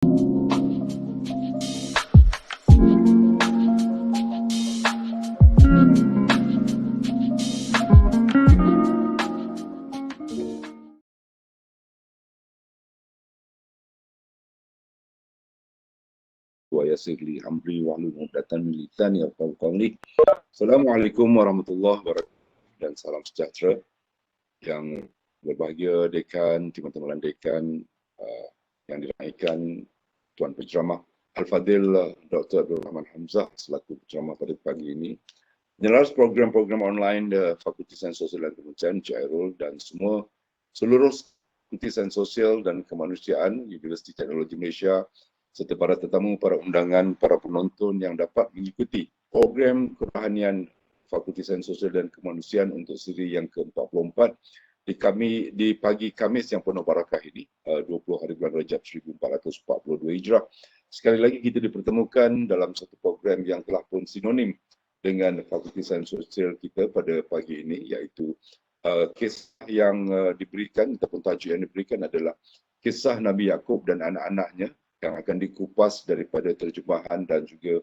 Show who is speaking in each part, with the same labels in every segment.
Speaker 1: wa yassir li amri wahlul 'uqdatam min lisani yafqahu qawli. Assalamualaikum warahmatullahi wabarakatuh dan salam sejahtera yang berbahagia dekan, teman-teman dekan yang dinaikkan Tuan Penceramah Al-Fadhil Dr. Abdul Rahman Hamzah selaku penceramah pada pagi ini. Penyelaras program-program online Fakulti Sains Sosial dan Kebencanaan Cairul dan seluruh Fakulti Sains Sosial dan Kemanusiaan Universiti Teknologi Malaysia serta para tetamu, para undangan, para penonton yang dapat mengikuti program kerohanian Fakulti Sains Sosial dan Kemanusiaan untuk siri yang ke-44 di pagi Khamis yang penuh barakah ini, 20 hari bulan Rajab 1442 Hijrah. Sekali lagi kita dipertemukan dalam satu program yang telah pun sinonim dengan Fakulti Sains Sosial kita pada pagi ini, iaitu kisah yang diberikan ataupun tajuk yang diberikan adalah kisah Nabi Yaqub dan anak-anaknya yang akan dikupas daripada terjemahan dan juga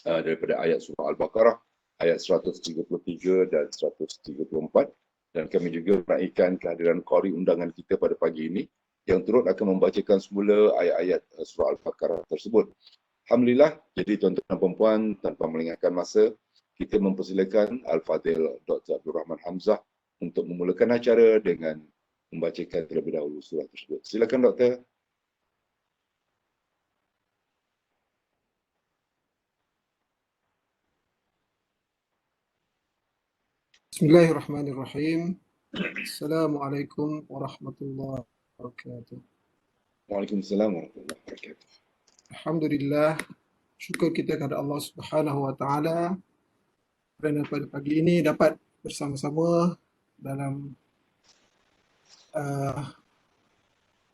Speaker 1: daripada ayat surah Al-Baqarah ayat 133 dan 134, dan kami juga menaikkan kehadiran qari undangan kita pada pagi ini yang turut akan membacakan semula ayat-ayat surah Al-Baqarah tersebut. Alhamdulillah, jadi tuan-tuan dan puan-puan, tanpa melengahkan masa, kita mempersilakan Al-Fadhil Dr. Abdul Rahman Hamzah untuk memulakan acara dengan membacakan terlebih dahulu surah tersebut. Silakan Doktor.
Speaker 2: Bismillahirrahmanirrahim. Assalamualaikum warahmatullahi wabarakatuh.
Speaker 1: Waalaikumsalam warahmatullahi wabarakatuh.
Speaker 2: Alhamdulillah, syukur kita kepada Allah Subhanahu wa taala kerana pada pagi ini dapat bersama-sama dalam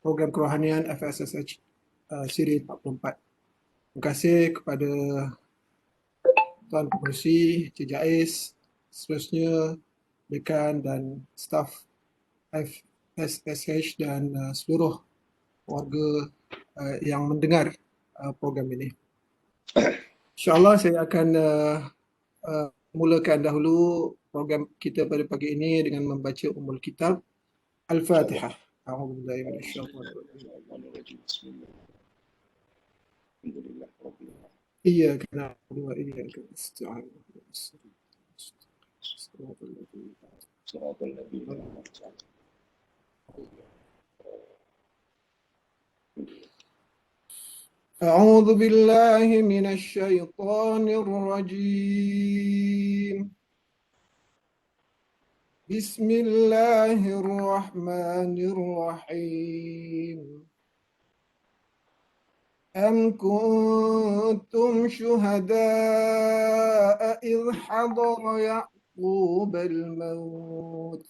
Speaker 2: program kerohanian FSSH siri 44. Terima kasih kepada Tuan Pengerusi, Encik Jais, seterusnya dekan dan staf FSSH dan seluruh warga yang mendengar program ini. InsyaAllah saya akan mulakan dahulu program kita pada pagi ini dengan membaca Ummul Kitab Al-Fatihah. A'udzubillahi minasyaitonirrajim. Iyyaka na'budu wa iyyaka nasta'in. أعوذ بالله من الشيطان الرجيم. بسم الله الرحمن الرحيم. أم كنتم شهداء إذ حضر يعقوب الموت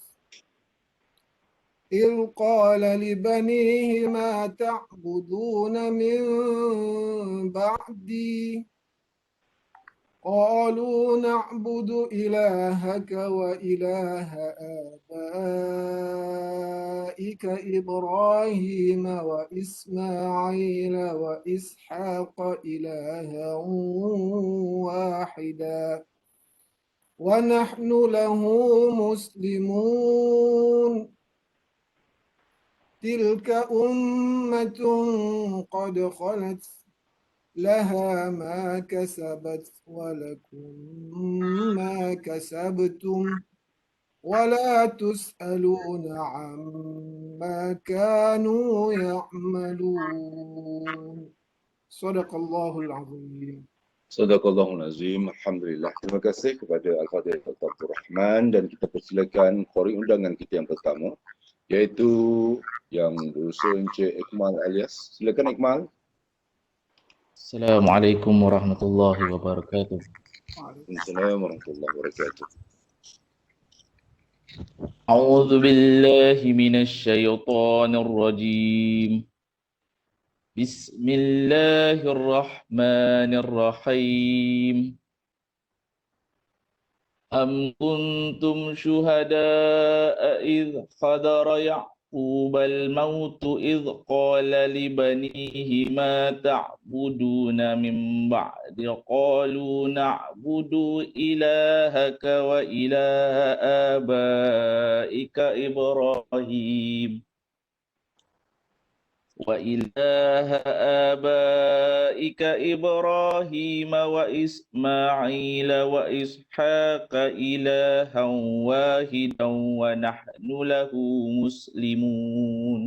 Speaker 2: إذ قال لبنيه ما تعبدون من بعدي قالوا نعبد إلهك وإله آبائك إبراهيم وإسماعيل وإسحاق إلها واحدا ونحن له مسلمون تلك أمة قد خلت لها ما كسبت ولكم ما كسبتم ولا تسألون عما كانوا يعملون. صدق الله العظيم.
Speaker 1: Sadaqallahul Azim. Alhamdulillah. Terima kasih kepada Al-Fadhil Dr. Abdul Rahman, dan kita persilakan qari undangan kita yang pertama, iaitu yang berusaha Encik Ikmal Alias. Silakan Ikmal.
Speaker 3: Assalamualaikum warahmatullahi wabarakatuh.
Speaker 1: Waalaikumsalam warahmatullahi wabarakatuh.
Speaker 3: A'udzu billahi minasy syaithanir rajim. Bismillahirrahmanirrahim. Am kuntum syuhada'a idh hadara يعقوب الموت إذ قال لبنيه ما تعبدون من بعد قالوا نعبد إلهك وإله آبائك إبراهيم وإسماعيل وإسحاق إلها واحدا ونحن له مسلمون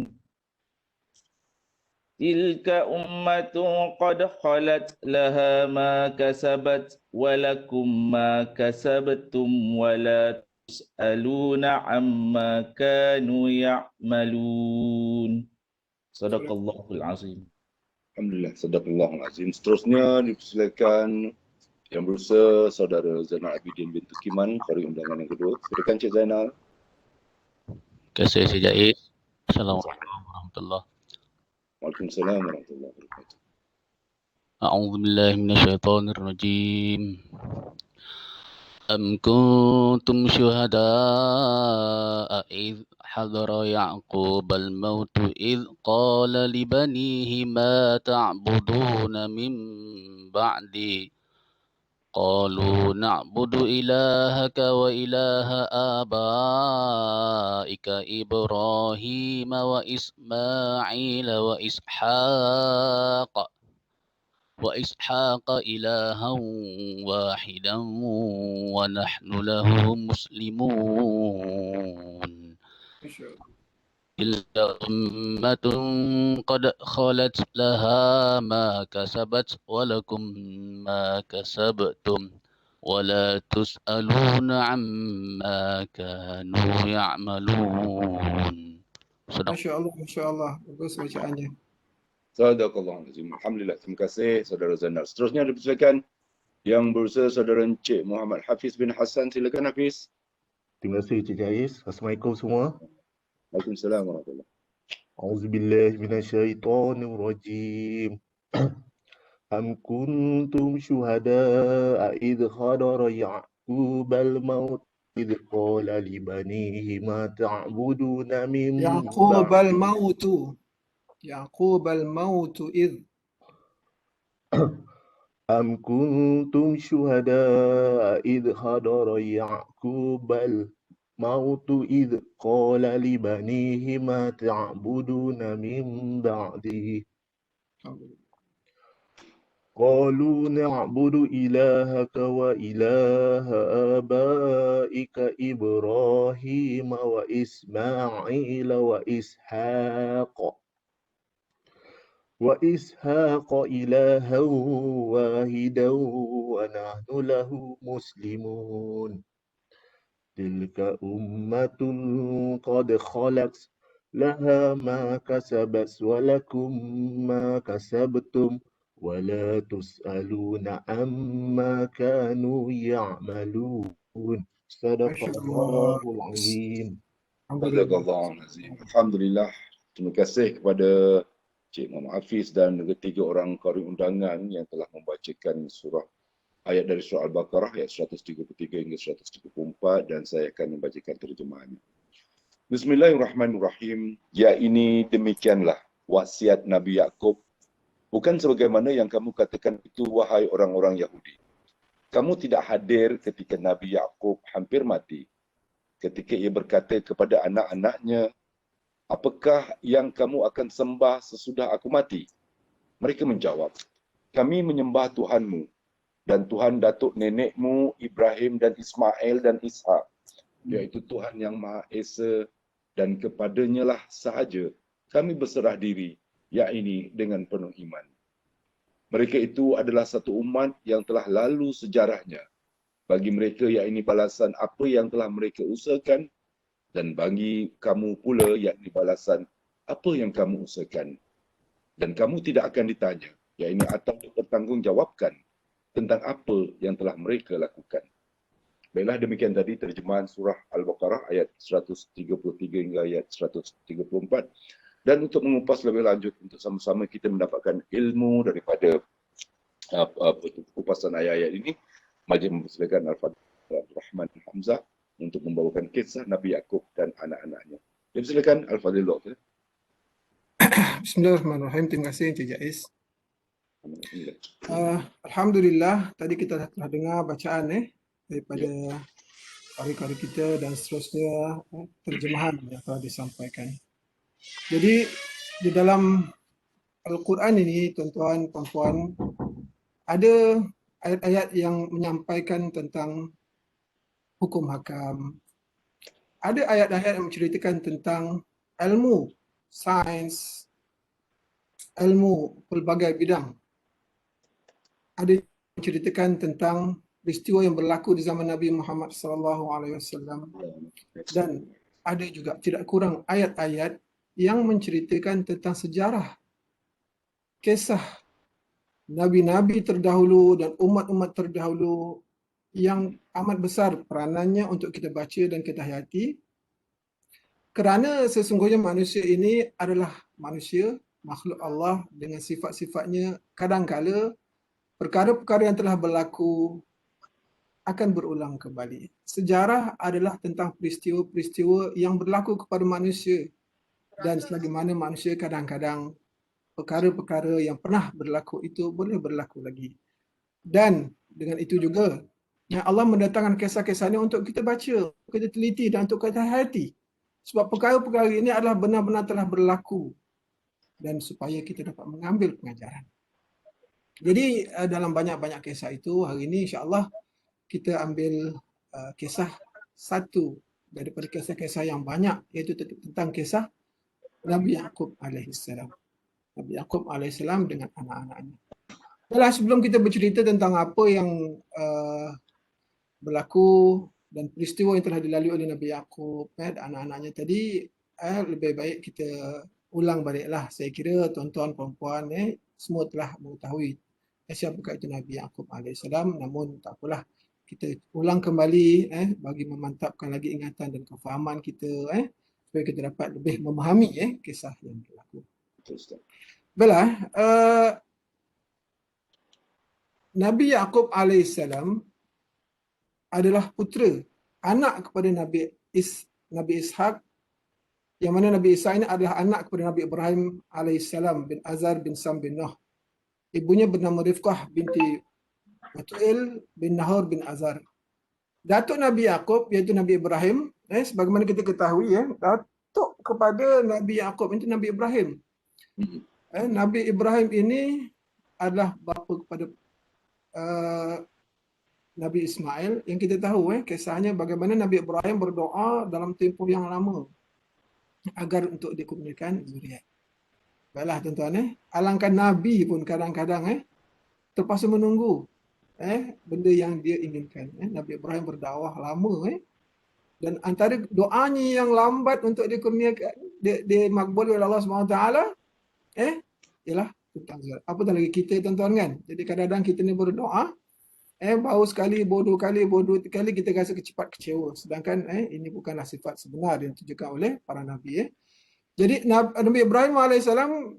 Speaker 3: تلك أمة قد خلت لها ما كسبت ولكم ما كسبتم ولا تسألون عما كانوا يعملون. Sadaqallahul azim.
Speaker 1: Alhamdulillah, sadaqallahul azim. Seterusnya dipersilakan yang berusaha Saudara Zainal Abidin binti Kiman, Qari undangan yang kedua. Silakan Cik Zainal.
Speaker 4: Terima kasih Cik Jais. Assalamualaikum warahmatullahi wabarakatuh.
Speaker 1: Waalaikumsalam warahmatullahi wabarakatuh.
Speaker 4: A'udzu billahi minasyaitonir rajim. Am kuntum syuhada'a idh hadara Ya'qub al-maut idh qala li banihi ma ta'buduna min ba'di qalu na'budu ilahaka wa ilaha abaika Ibrahim wa Ismail wa Ishaq ilahan wahidan wa nahnu lahu muslimun. Tilka ummatun qad khalat laha ma kasabat wa lakum ma kasabtum wa la tus'aluna amma kanu ya'malun.
Speaker 2: Masya Allah, Masya Allah. Bagus bacaannya.
Speaker 1: Sadaqallahul azim. Alhamdulillah. Terima kasih Saudara Zainal. Seterusnya dipersilakan yang berusaha Saudara Encik Muhammad Hafiz bin Hassan. Silakan Hafiz.
Speaker 5: Terima kasih Cik Jais. Assalamualaikum semua.
Speaker 1: Waalaikumsalam warahmatullahi wabarakatuh.
Speaker 5: Auzubillahi minasyaitonir rajim. Am kuntum syuhada'a idh hadara Ya'qub al-maut idh qala li banihi ma ta'buduna min
Speaker 2: Ya'qub
Speaker 5: ba'di.
Speaker 2: al-mautu. Ya'qub al-mautu idh.
Speaker 5: Am kuntum syuhada'a idh hadara Ya'qub al-maut idh qala li banihi ma ta'buduna min ba'di. قالوا نعبد إلهك وإله آبائك إبراهيم وإسماعيل وإسحاق إلها واحدا ونحن له مسلمون تلك أمة قد خلت لها ما كسبت ولكم ما كسبتم ولا تسألون عما كانوا يعملون صدق الله العظيم.
Speaker 1: Sadaqallahul azim. Alhamdulillah. Terima kasih kepada Cik Muhammad Hafiz dan ketiga orang qari undangan yang telah membacakan surah ayat dari surah Al-Baqarah ayat 133 hingga 134 dan saya akan membacakan terjemahannya. Bismillahirrahmanirrahim. Ya, ini demikianlah wasiat Nabi Ya'qub. Bukan sebagaimana yang kamu katakan itu, wahai orang-orang Yahudi. Kamu tidak hadir ketika Nabi Ya'qub hampir mati. Ketika ia berkata kepada anak-anaknya, apakah yang kamu akan sembah sesudah aku mati? Mereka menjawab, kami menyembah Tuhanmu dan Tuhan datuk nenekmu Ibrahim dan Ismail dan Ishak, iaitu Tuhan yang Maha Esa, dan kepadanya lah sahaja kami berserah diri, yakni dengan penuh iman. Mereka itu adalah satu umat yang telah lalu sejarahnya. Bagi mereka, yakni balasan apa yang telah mereka usahakan, dan bagi kamu pula, yakni balasan apa yang kamu usahakan. Dan kamu tidak akan ditanya, yakni atau dipertanggungjawabkan tentang apa yang telah mereka lakukan. Baiklah, demikian tadi terjemahan surah Al-Baqarah ayat 133 hingga ayat 134. Dan untuk mengupas lebih lanjut, untuk sama-sama kita mendapatkan ilmu daripada kupasan ayat-ayat ini, majlis mempersilakan Al-Fadhil Abdul Rahman Hamzah untuk membawakan kisah Nabi Ya'qub dan anak-anaknya. Jadi silakan Al-Fadhil Doktor.
Speaker 2: Bismillahirrahmanirrahim. Terima kasih Encik Jais. Alhamdulillah, tadi kita telah dengar bacaan daripada kari-kari kita dan seterusnya terjemahan yang telah disampaikan. Jadi di dalam Al-Quran ini, tuan-tuan, puan-puan, ada ayat-ayat yang menyampaikan tentang hukum hakam. Ada ayat-ayat yang menceritakan tentang ilmu, sains, ilmu pelbagai bidang. Ada yang menceritakan tentang peristiwa yang berlaku di zaman Nabi Muhammad SAW, dan ada juga tidak kurang ayat-ayat yang menceritakan tentang sejarah, kisah Nabi-Nabi terdahulu dan umat-umat terdahulu yang amat besar peranannya untuk kita baca dan kita hayati, kerana sesungguhnya manusia ini adalah manusia, makhluk Allah dengan sifat-sifatnya. Kadang-kala perkara-perkara yang telah berlaku akan berulang kembali. Sejarah adalah tentang peristiwa-peristiwa yang berlaku kepada manusia, dan selagi mana manusia kadang-kadang perkara-perkara yang pernah berlaku itu boleh berlaku lagi. Dan dengan itu juga Allah mendatangkan kisah-kisah ini untuk kita baca, kita teliti dan untuk kita hayati. Sebab perkara-perkara ini adalah benar-benar telah berlaku dan supaya kita dapat mengambil pengajaran. Jadi dalam banyak-banyak kisah itu, hari ini insya-Allah kita ambil kisah satu daripada kisah-kisah yang banyak, iaitu tentang kisah Nabi Yaqub alaihissalam. Nabi Yaqub alaihissalam dengan anak-anaknya. Baiklah, sebelum kita bercerita tentang apa yang berlaku dan peristiwa yang telah dilalui oleh Nabi Yaqub dan anak-anaknya tadi, lebih baik kita ulang baliklah. Saya kira tuan-tuan puan-puan semua telah mengetahui siapakah itu Nabi Yaqub alaihissalam, namun tak apalah, kita ulang kembali bagi memantapkan lagi ingatan dan kefahaman kita supaya kita dapat lebih memahami kisah yang berlaku. Baiklah, Nabi Yaqub alaihissalam adalah putera, anak kepada Nabi Ishaq, yang mana Nabi Ishaq ini adalah anak kepada Nabi Ibrahim alaihissalam bin Azar bin Sam bin Nuh. Ibunya bernama Rifqah binti Batu'il bin Nahor bin Azar. Datuk Nabi Yaqub iaitu Nabi Ibrahim, sebagaimana kita ketahui, datuk kepada Nabi Yaqub itu Nabi Ibrahim. Nabi Ibrahim ini adalah bapa kepada Nabi Ismail, yang kita tahu kisahnya bagaimana Nabi Ibrahim berdoa dalam tempoh yang lama agar untuk dikurniakan zuriat. Baiklah tuan-tuan, alangkah Nabi pun kadang-kadang terpaksa menunggu benda yang dia inginkan. Nabi Ibrahim berdakwah lama dan antara doanya yang lambat untuk dikurniakan, dimakbul oleh Allah SWT, ialah tentang zuriat. Apatah lagi kita tuan-tuan kan. Jadi kadang-kadang kita ni berdoa, baru sekali, bodoh kali, bodoh kali kita rasa cepat kecewa. Sedangkan ini bukanlah sifat sebenar yang ditujukan oleh para Nabi. Jadi Nabi Ibrahim AS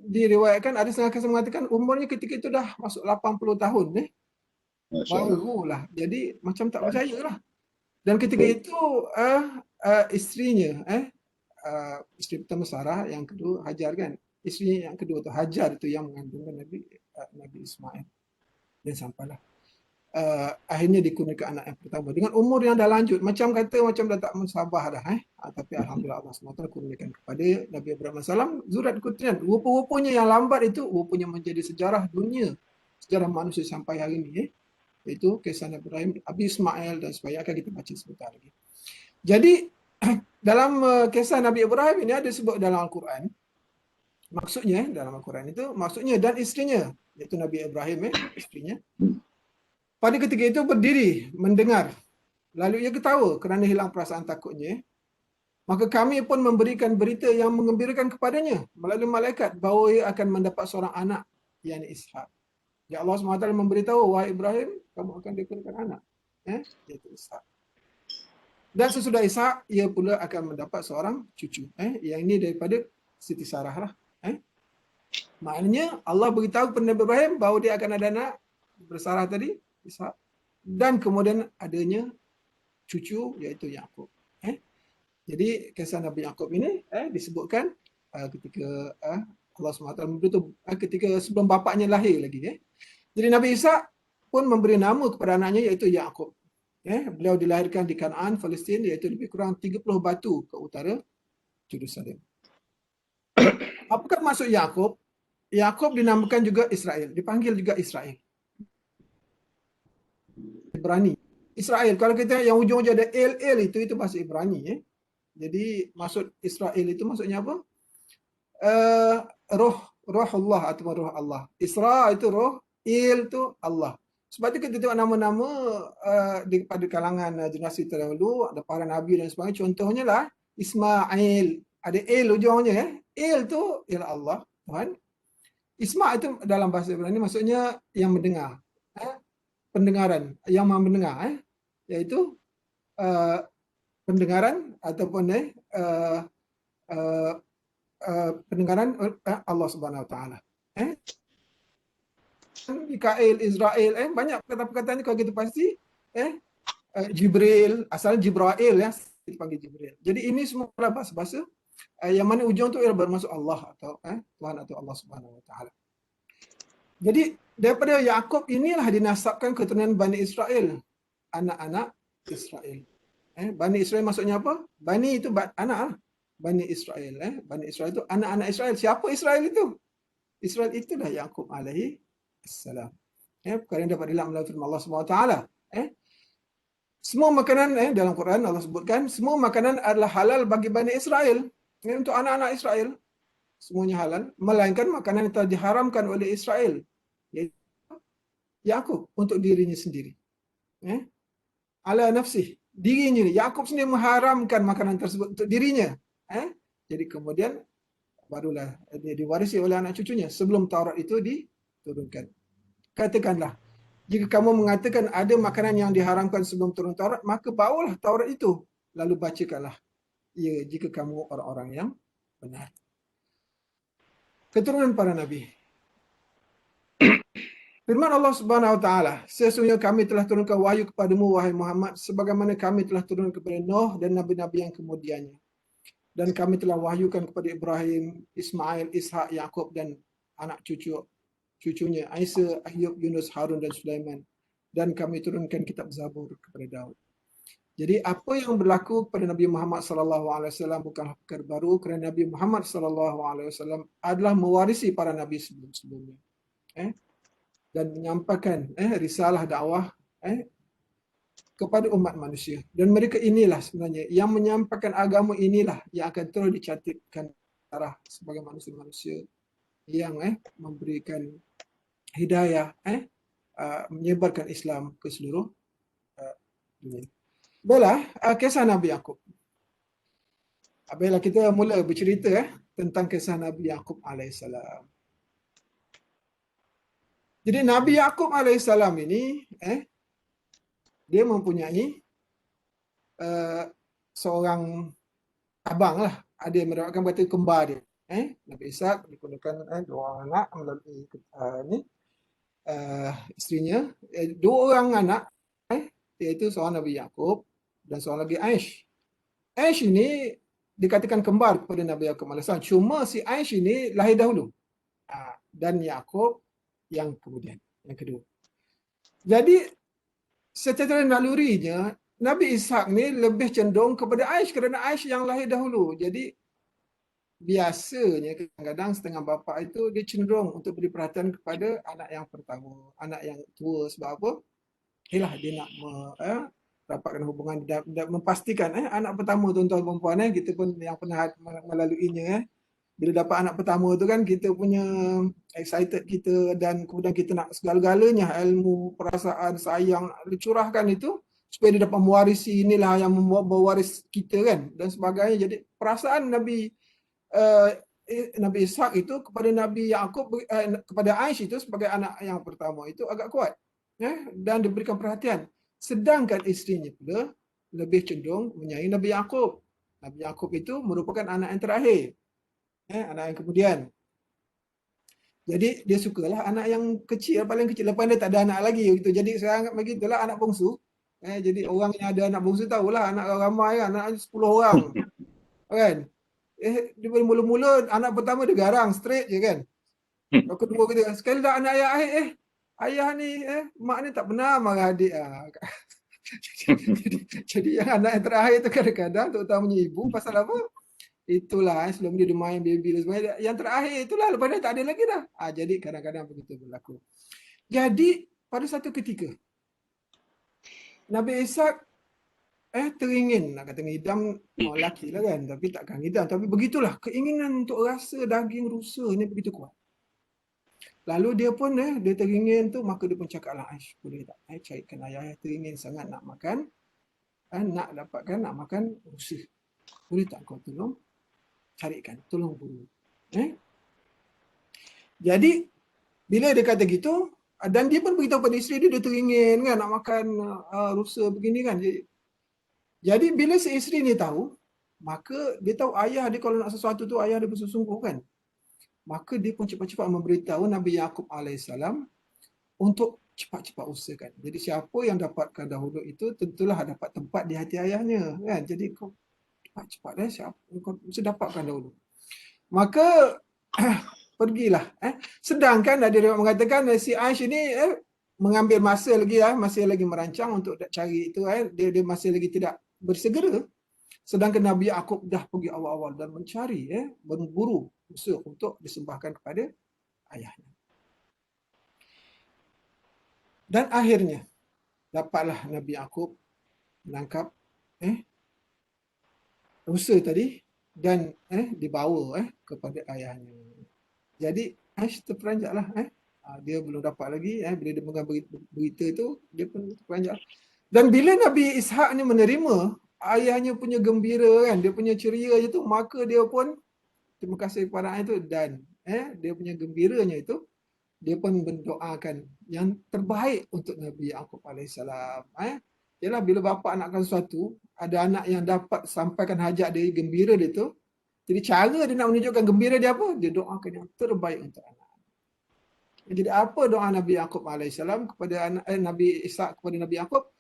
Speaker 2: diriwayatkan, ada setengah kisah mengatakan umurnya ketika itu dah masuk 80 tahun. Barulah. Jadi macam tak percaya lah. Dan ketika itu isterinya, isteri pertama Sarah, yang kedua Hajar kan. Isteri yang kedua tu Hajar itu yang mengandungkan Nabi Ismail. Dan sampailah akhirnya dikurniakan anak yang pertama dengan umur yang dah lanjut, macam kata macam dah tak mensabah dah tapi alhamdulillah Allah SWT kurniakan kepada Nabi Ibrahim AS zuriat keturunan. Rupa-rupanya yang lambat itu rupanya menjadi sejarah dunia, sejarah manusia sampai hari ini, iaitu kisah Nabi Ibrahim, Nabi Ismail dan sebagainya, akan kita baca sebentar lagi. Jadi dalam kisah Nabi Ibrahim ini ada sebut dalam Al-Quran, maksudnya dalam Al-Quran itu maksudnya dan isterinya, iaitu Nabi Ibrahim isterinya, pada ketika itu berdiri mendengar, lalu ia ketawa kerana hilang perasaan takutnya. Maka kami pun memberikan berita yang menggembirakan kepadanya melalui malaikat bahawa ia akan mendapat seorang anak, yakni Ishak. Ya Allah SWT memberitahu, wahai Ibrahim, kamu akan dikurniakan anak, iaitu Ishak. Dan sesudah Ishak, ia pula akan mendapat seorang cucu. Yang ini daripada Siti Sarah lah. Maknanya Allah beritahu kepada Nabi Ibrahim bahawa dia akan ada anak bersarah tadi, Ishak, dan kemudian adanya cucu iaitu Yaqub. Jadi kisah Nabi Yaqub ini disebutkan ketika Allah SWT memberitahu ketika sebelum bapaknya lahir lagi. Jadi Nabi Isa pun memberi nama kepada anaknya iaitu Yaqub. Beliau dilahirkan di Kanaan, Palestin, iaitu lebih kurang 30 batu ke utara Jerusalem. Apakah maksud Yaqub? Yaqub dinamakan juga Israel, dipanggil juga Israel. Ibrani. Israel, kalau kita yang ujung-ujung ada el itu bahasa Ibrani. Jadi maksud Israel itu maksudnya apa? Roh Allah atau roh Allah. Isra itu roh, il itu Allah. Sebab itu kita tengok nama-nama pada kalangan generasi terdahulu, ada para nabi dan sebagainya. Contohnya lah Ismail, ada il ujungnya. Il itu ialah Allah, Tuhan. Isma itu dalam bahasa Ibrani maksudnya yang mendengar. Pendengaran, yang maha mendengar, iaitu pendengaran ataupun pendengaran Allah Subhanahu Wa Taala. Mikail, Israel, banyak perkataan-perkataan ni kalau kita pasti Jibril, asal Jibrail dipanggil Jibril. Jadi ini semua bahasa-bahasa yang mana ujung tu ialah bermaksud Allah atau Tuhan atau Allah Subhanahu Wa Taala. Jadi daripada Yaqub inilah dinasabkan keturunan Bani Israel, anak-anak Israel. Bani Israel maksudnya apa? Bani itu anak. Bani Israel. Bani Israel itu anak-anak Israel. Siapa Israel itu? Israel itulah Yaqub alaihi assalam. Perkara yang dapat dilakukan melalui firman Allah SWT. Semua makanan dalam Quran Allah sebutkan, semua makanan adalah halal bagi Bani Israel. Untuk anak-anak Israel. Semuanya halal. Melainkan makanan yang telah diharamkan oleh Israel. Iaitu Yaqub untuk dirinya sendiri. Ala nafsih. Dirinya, Yaqub sendiri mengharamkan makanan tersebut untuk dirinya. Jadi kemudian barulah dia diwarisi oleh anak cucunya sebelum Taurat itu diturunkan. Katakanlah, jika kamu mengatakan ada makanan yang diharamkan sebelum turun Taurat, maka bawalah Taurat itu. Lalu bacakanlah. Ya, jika kamu orang-orang yang benar. Keturunan para Nabi. Firman Allah Subhanahu Wa Taala, sesungguhnya kami telah turunkan wahyu kepadamu wahai Muhammad sebagaimana kami telah turun kepada Nuh dan nabi-nabi yang kemudiannya. Dan kami telah wahyukan kepada Ibrahim, Ismail, Ishak, Yaqub dan anak cucunya Isa, Ayub, Yunus, Harun dan Sulaiman. Dan kami turunkan kitab Zabur kepada Daud. Jadi apa yang berlaku kepada Nabi Muhammad SAW bukanlah perkara baru kerana Nabi Muhammad SAW adalah mewarisi para nabi sebelum-sebelumnya. Dan menyampaikan risalah dakwah kepada umat manusia. Dan mereka inilah sebenarnya yang menyampaikan agama inilah yang akan terus dicantikkan arah sebagai manusia-manusia yang memberikan hidayah, menyebarkan Islam ke seluruh dunia. Baiklah, kisah Nabi Yaqub. Baiklah, kita mula bercerita tentang kisah Nabi Yaqub alaihissalam. Jadi Nabi Yaqub alaihissalam ini dia mempunyai seorang abang lah. Ada yang mendapatkan berkata kembar dia. Nabi Ishak dikurniakan dua anak melalui isterinya. Dua orang anak iaitu seorang Nabi Yaqub dan seorang lagi Aish. Aish ini dikatakan kembar kepada Nabi Yaqub alaihissalam. Cuma si Aish ini lahir dahulu. Dan Yaqub yang kemudian, yang kedua. Jadi secara nalurinya Nabi Ishak ni lebih cenderung kepada Aish kerana Aish yang lahir dahulu. Jadi biasanya kadang-kadang setengah bapa itu dia cenderung untuk beri perhatian kepada anak yang pertama, anak yang tua. Sebab apa? Ialah dia nak dapatkan hubungan, memastikan anak pertama tuan-tuan perempuan kita pun yang pernah melaluinya bila dapat anak pertama tu kan kita punya excited kita dan kemudian kita nak segala-galanya ilmu, perasaan, sayang dicurahkan itu supaya dia dapat mewarisi inilah yang mewaris kita kan dan sebagainya. Jadi perasaan Nabi Ishak itu kepada Nabi Yaqub kepada Aish itu sebagai anak yang pertama itu agak kuat dan diberikan perhatian. Sedangkan isterinya pula lebih cenderung menyayangi Nabi Yaqub. Nabi Yaqub itu merupakan anak yang terakhir. Anak yang kemudian. Jadi dia sukalah anak yang kecil, paling kecil. Lepas dia tak ada anak lagi gitu. Jadi sekarang begitulah anak bongsu. Jadi orang yang ada anak bongsu tahulah anak ramai kan, anak 10 orang. Kan? Dia mula-mula anak pertama dia garang, straight je kan. Yang kedua kata, sekali dah anak ayah akhir, ayah ni, mak ni tak pernah marah adik. Jadi yang anak yang terakhir tu kadang-kadang, terutamanya ibu, pasal apa? Itulah, sebelum dia main baby dan sebagainya. Yang terakhir itulah, lepas dia tak ada lagi dah. Jadi kadang-kadang begitu berlaku. Jadi, pada satu ketika, Nabi Ishak teringin, nak kata ngidam, lelaki lah kan, tapi takkan ngidam. Tapi begitulah, keinginan untuk rasa daging rusa ni begitu kuat. Lalu dia pun dia teringin tu, maka dia pun cakaplah, Aish, boleh tak carikan ayah teringin sangat nak makan, nak makan rusa. Boleh tak kau tolong carikan, tolong buru. Jadi bila dia kata gitu, dan dia pun beritahu pada isteri dia teringin kan nak makan rusa begini kan. Jadi bila si isteri ni tahu, maka dia tahu ayah dia kalau nak sesuatu tu ayah dia bersungguh-sungguh kan. Maka dia pun cepat-cepat memberitahu Nabi Yaqub AS untuk cepat-cepat usahakan. Jadi siapa yang dapatkan dahulu itu tentulah dapat tempat di hati ayahnya kan. Jadi kau cepat-cepat siapa kau mesti dapatkan dahulu. Maka pergilah. Sedangkan ada yang mengatakan si Aish ini mengambil masa lagi masih lagi merancang untuk cari itu dia masih lagi tidak bersegera. Sedangkan Nabi Yaqub dah pergi awal-awal dan mencari berburu rusa untuk disembahkan kepada ayahnya. Dan akhirnya dapatlah Nabi Yaqub menangkap rusa tadi dan dibawa kepada ayahnya. Jadi Aish terperanjatlah. Dia belum dapat lagi. Bila dia mendengar berita itu, dia pun terperanjat. Dan bila Nabi Ishak ni menerima ayahnya punya gembira kan, dia punya ceria je tu, maka dia pun terima kasih kepada ayah itu dan dia punya gembiranya itu, dia pun mendoakan yang terbaik untuk Nabi Yaqub AS. Yalah, bila bapa nakkan sesuatu, ada anak yang dapat sampaikan hajat dia, gembira dia tu. Jadi cara dia nak menunjukkan gembira dia apa? Dia doakan yang terbaik untuk anak. Jadi apa doa Nabi Yaqub AS kepada Nabi Ishak kepada Nabi Yaqub?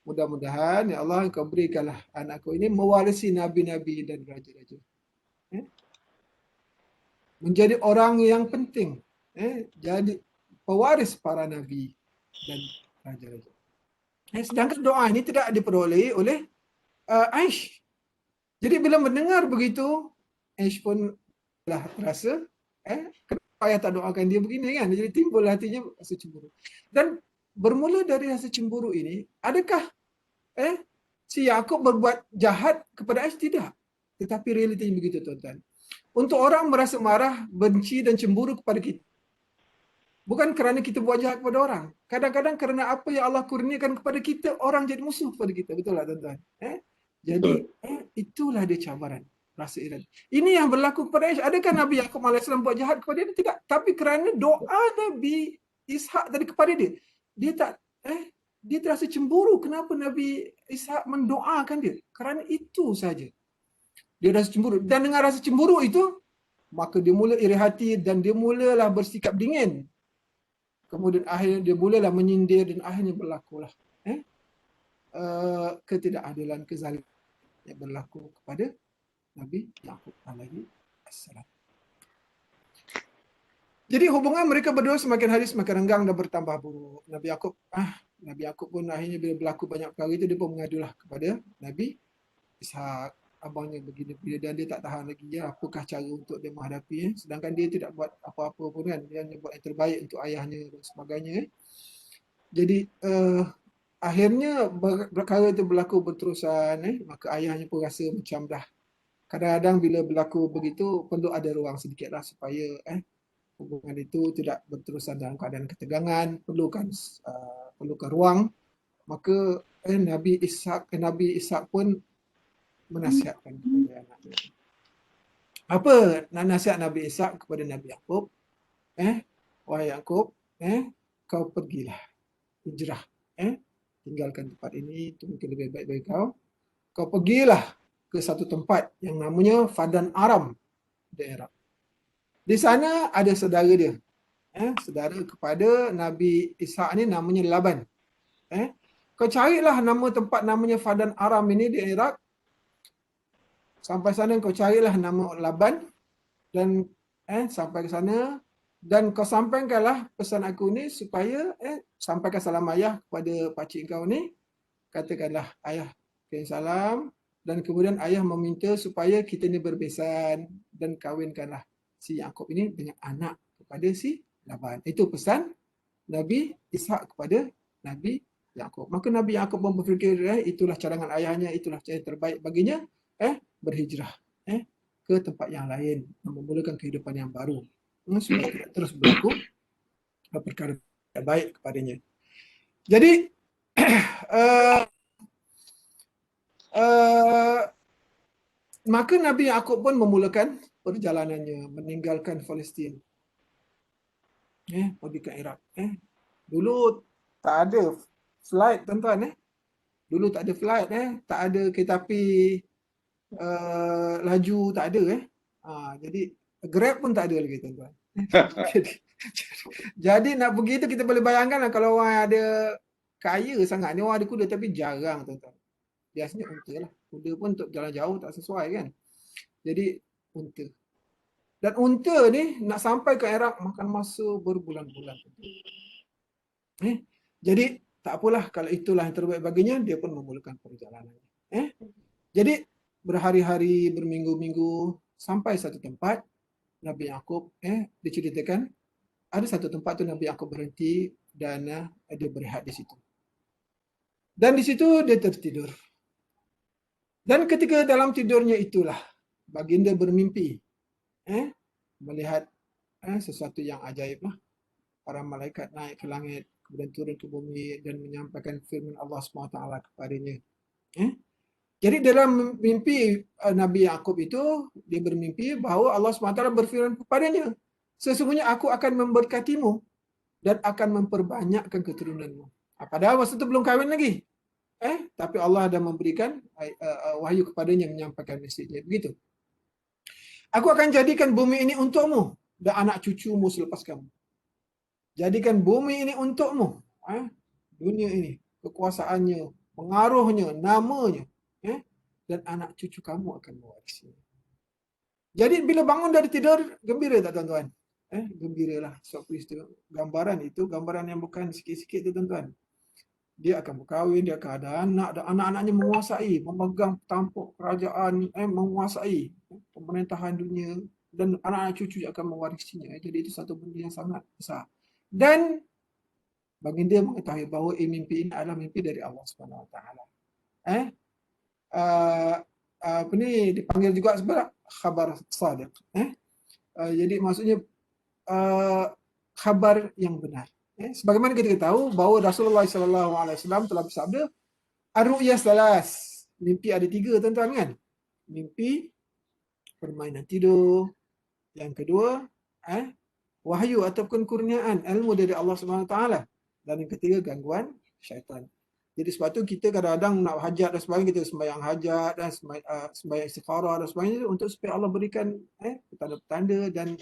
Speaker 2: Mudah-mudahan ya Allah engkau berikanlah anakku ini mewarisi nabi-nabi dan raja-raja. Menjadi orang yang penting. Jadi pewaris para nabi dan raja-raja. Sedangkan doa ini tidak diperoleh oleh Aish. Jadi bila mendengar begitu, Aish pun lah rasa kenapa ayah tak doakan dia begini kan. Jadi timbul hatinya rasa cemburu. Dan bermula dari rasa cemburu ini, adakah si Yaqub berbuat jahat kepada Aish? Tidak. Tetapi realitinya begitu tuan-tuan. Untuk orang merasa marah, benci dan cemburu kepada kita, bukan kerana kita buat jahat kepada orang. Kadang-kadang kerana apa yang Allah kurniakan kepada kita, orang jadi musuh kepada kita. Betul tak tuan-tuan? Jadi itulah dia cabaran. Rasa ira. Ini yang berlaku kepada Aish. Adakah Nabi Yaqub AS buat jahat kepada dia? Tidak. Tapi kerana doa Nabi Ishak tadi kepada dia, dia tak dia terasa cemburu. Kenapa Nabi Ishak mendoakan dia? Kerana itu saja. Dia rasa cemburu. Dan dengan rasa cemburu itu, maka dia mula iri hati dan dia mulalah bersikap dingin. Kemudian akhirnya dia mulalah menyindir dan akhirnya berlakulah ketidakadilan, kezaliman yang berlaku kepada Nabi Yaqub AS. Jadi hubungan mereka berdua semakin hari semakin renggang dan bertambah buruk. Nabi Yaqub pun akhirnya bila berlaku banyak perkara itu, dia pun mengadulah kepada Nabi Ishak. Abangnya begini dan dia tak tahan lagi. Apakah cara untuk dia menghadapi? Sedangkan dia tidak buat apa-apa pun kan. Dia hanya buat yang terbaik untuk ayahnya dan sebagainya. Jadi akhirnya perkara itu berlaku berterusan. Maka ayahnya pun rasa macam dah. Kadang-kadang bila berlaku begitu, perlu ada ruang sedikitlah supaya hubungan itu tidak berterusan dalam keadaan ketegangan. Perlukan ruang. Maka Nabi Ishak pun menasihatkan kepada anaknya. Apa nasihat Nabi Ishak kepada Nabi Yaqub? Wahai Yaqub, kau pergilah, hijrah, tinggalkan tempat ini, itu mungkin lebih baik bagi kau. Kau pergilah ke satu tempat yang namanya Fadan Aram, daerah. Di sana ada saudara dia, saudara kepada Nabi Ishak ni namanya Laban. Kau carilah nama tempat namanya Fadan Aram ini di Iraq. sampai sana kau carilah nama Laban dan sampai ke sana dan kau sampaikanlah pesan aku ni supaya sampaikan salam ayah kepada pakcik kau ni. Katakanlah ayah kirim salam dan kemudian ayah meminta supaya kita ni berbesan dan kahwinkanlah si Yaqub ini dengan anak kepada si Laban. Itu pesan Nabi Ishak kepada Nabi Yaqub. Maka Nabi Yaqub pun berfikir itulah cadangan ayahnya, itulah cara terbaik baginya berhijrah ke tempat yang lain, memulakan kehidupan yang baru supaya tidak terus berlaku perkara tidak baik kepadanya. Jadi maka Nabi Yaqub pun memulakan perjalanannya meninggalkan Palestin. Pergi ke Iraq. Dulu tak ada flight tuan-tuan. Dulu tak ada flight, tak ada kereta api laju, tak ada. Jadi Grab pun tak ada lagi tuan-tuan. Jadi nak pergi tu kita boleh bayangkan kalau orang ada kaya sangat ni, orang ada kuda tapi jarang tuan-tuan. Biasanya unta lah. Kuda pun untuk jalan jauh tak sesuai kan. Jadi unta. Dan unta ni nak sampai ke Iraq makan masa berbulan-bulan. Jadi tak apalah, kalau itulah yang terbaik baginya, dia pun memulakan perjalanan. Jadi berhari-hari, berminggu-minggu, sampai satu tempat, Nabi Yaqub diceritakan, ada satu tempat tu Nabi Yaqub berhenti dan dia berehat di situ. Dan di situ dia tertidur. Dan ketika dalam tidurnya itulah, baginda bermimpi. Melihat sesuatu yang ajaib lah. Para malaikat naik ke langit, kemudian turun ke bumi dan menyampaikan firman Allah SWT kepadanya. Jadi dalam mimpi Nabi Yaqub itu, dia bermimpi bahawa Allah SWT berfirman kepadanya, sesungguhnya aku akan memberkatimu dan akan memperbanyakkan keturunanmu. Padahal masa itu belum kahwin lagi. Tapi Allah dah memberikan wahyu kepadanya menyampaikan mesejnya. Begitu. Aku akan jadikan bumi ini untukmu dan anak cucumu selepas kamu. Jadikan bumi ini untukmu. Dunia ini, kekuasaannya, pengaruhnya, namanya. Dan anak cucu kamu akan mewarisinya. Jadi bila bangun dari tidur, gembira tak tuan-tuan? Gembiralah. Sebab peristiwa gambaran itu, gambaran yang bukan sikit-sikit tu tuan-tuan. Dia akan berkahwin, dia akan ada anak, dan anak-anaknya menguasai, memegang tampuk kerajaan, menguasai pemerintahan dunia, dan anak-anak cucu akan mewarisinya. Jadi itu satu benda yang sangat besar. Dan baginda mengetahui bahawa mimpi ini adalah mimpi dari Allah SWT. Apa ni dipanggil juga sebagai khabar sadiq. Jadi maksudnya khabar yang benar. Sebagaimana kita tahu bahawa Rasulullah SAW telah bersabda, ar-ru'ya salas, mimpi ada 3 tuan-tuan kan. Mimpi, permainan tidur. Yang kedua, wahyu ataupun kurniaan, ilmu dari Allah SWT. Dan yang ketiga, gangguan syaitan. Jadi sebab tu kita kadang-kadang nak hajat dan sebagainya, kita sembahyang hajat dan sembahyang istikharah dan sebagainya untuk supaya Allah berikan petanda-petanda dan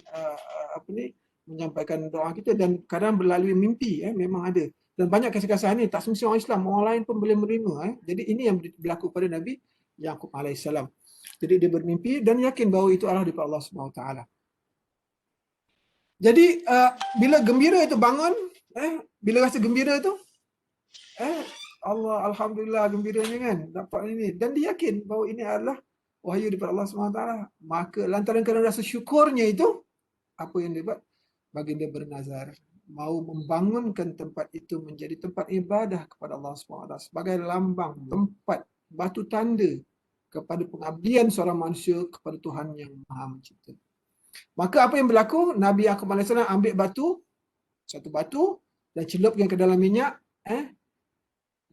Speaker 2: menyampaikan doa kita, dan kadang melalui mimpi memang ada. Dan banyak kisah-kisah ni tak semestinya orang Islam, orang lain pun boleh menerima. Jadi ini yang berlaku pada Nabi Yaqub alaihissalam. Jadi dia bermimpi dan yakin bahawa itu adalah daripada Allah SWT. Jadi bila gembira itu bangun, bila rasa gembira itu, Allah, alhamdulillah gembiranya kan dapat ini, dan dia yakin bahawa ini adalah wahyu daripada Allah SWT. Maka lantaran kerana rasa syukurnya itu, apa yang dia buat? Baginda bernazar mau membangunkan tempat itu menjadi tempat ibadah kepada Allah SWT sebagai lambang, tempat, batu tanda kepada pengabdian seorang manusia kepada Tuhan yang Maha Mencipta. Maka apa yang berlaku? Nabi Yaqub AS ambil batu, satu batu, dan celupkan ke dalam minyak,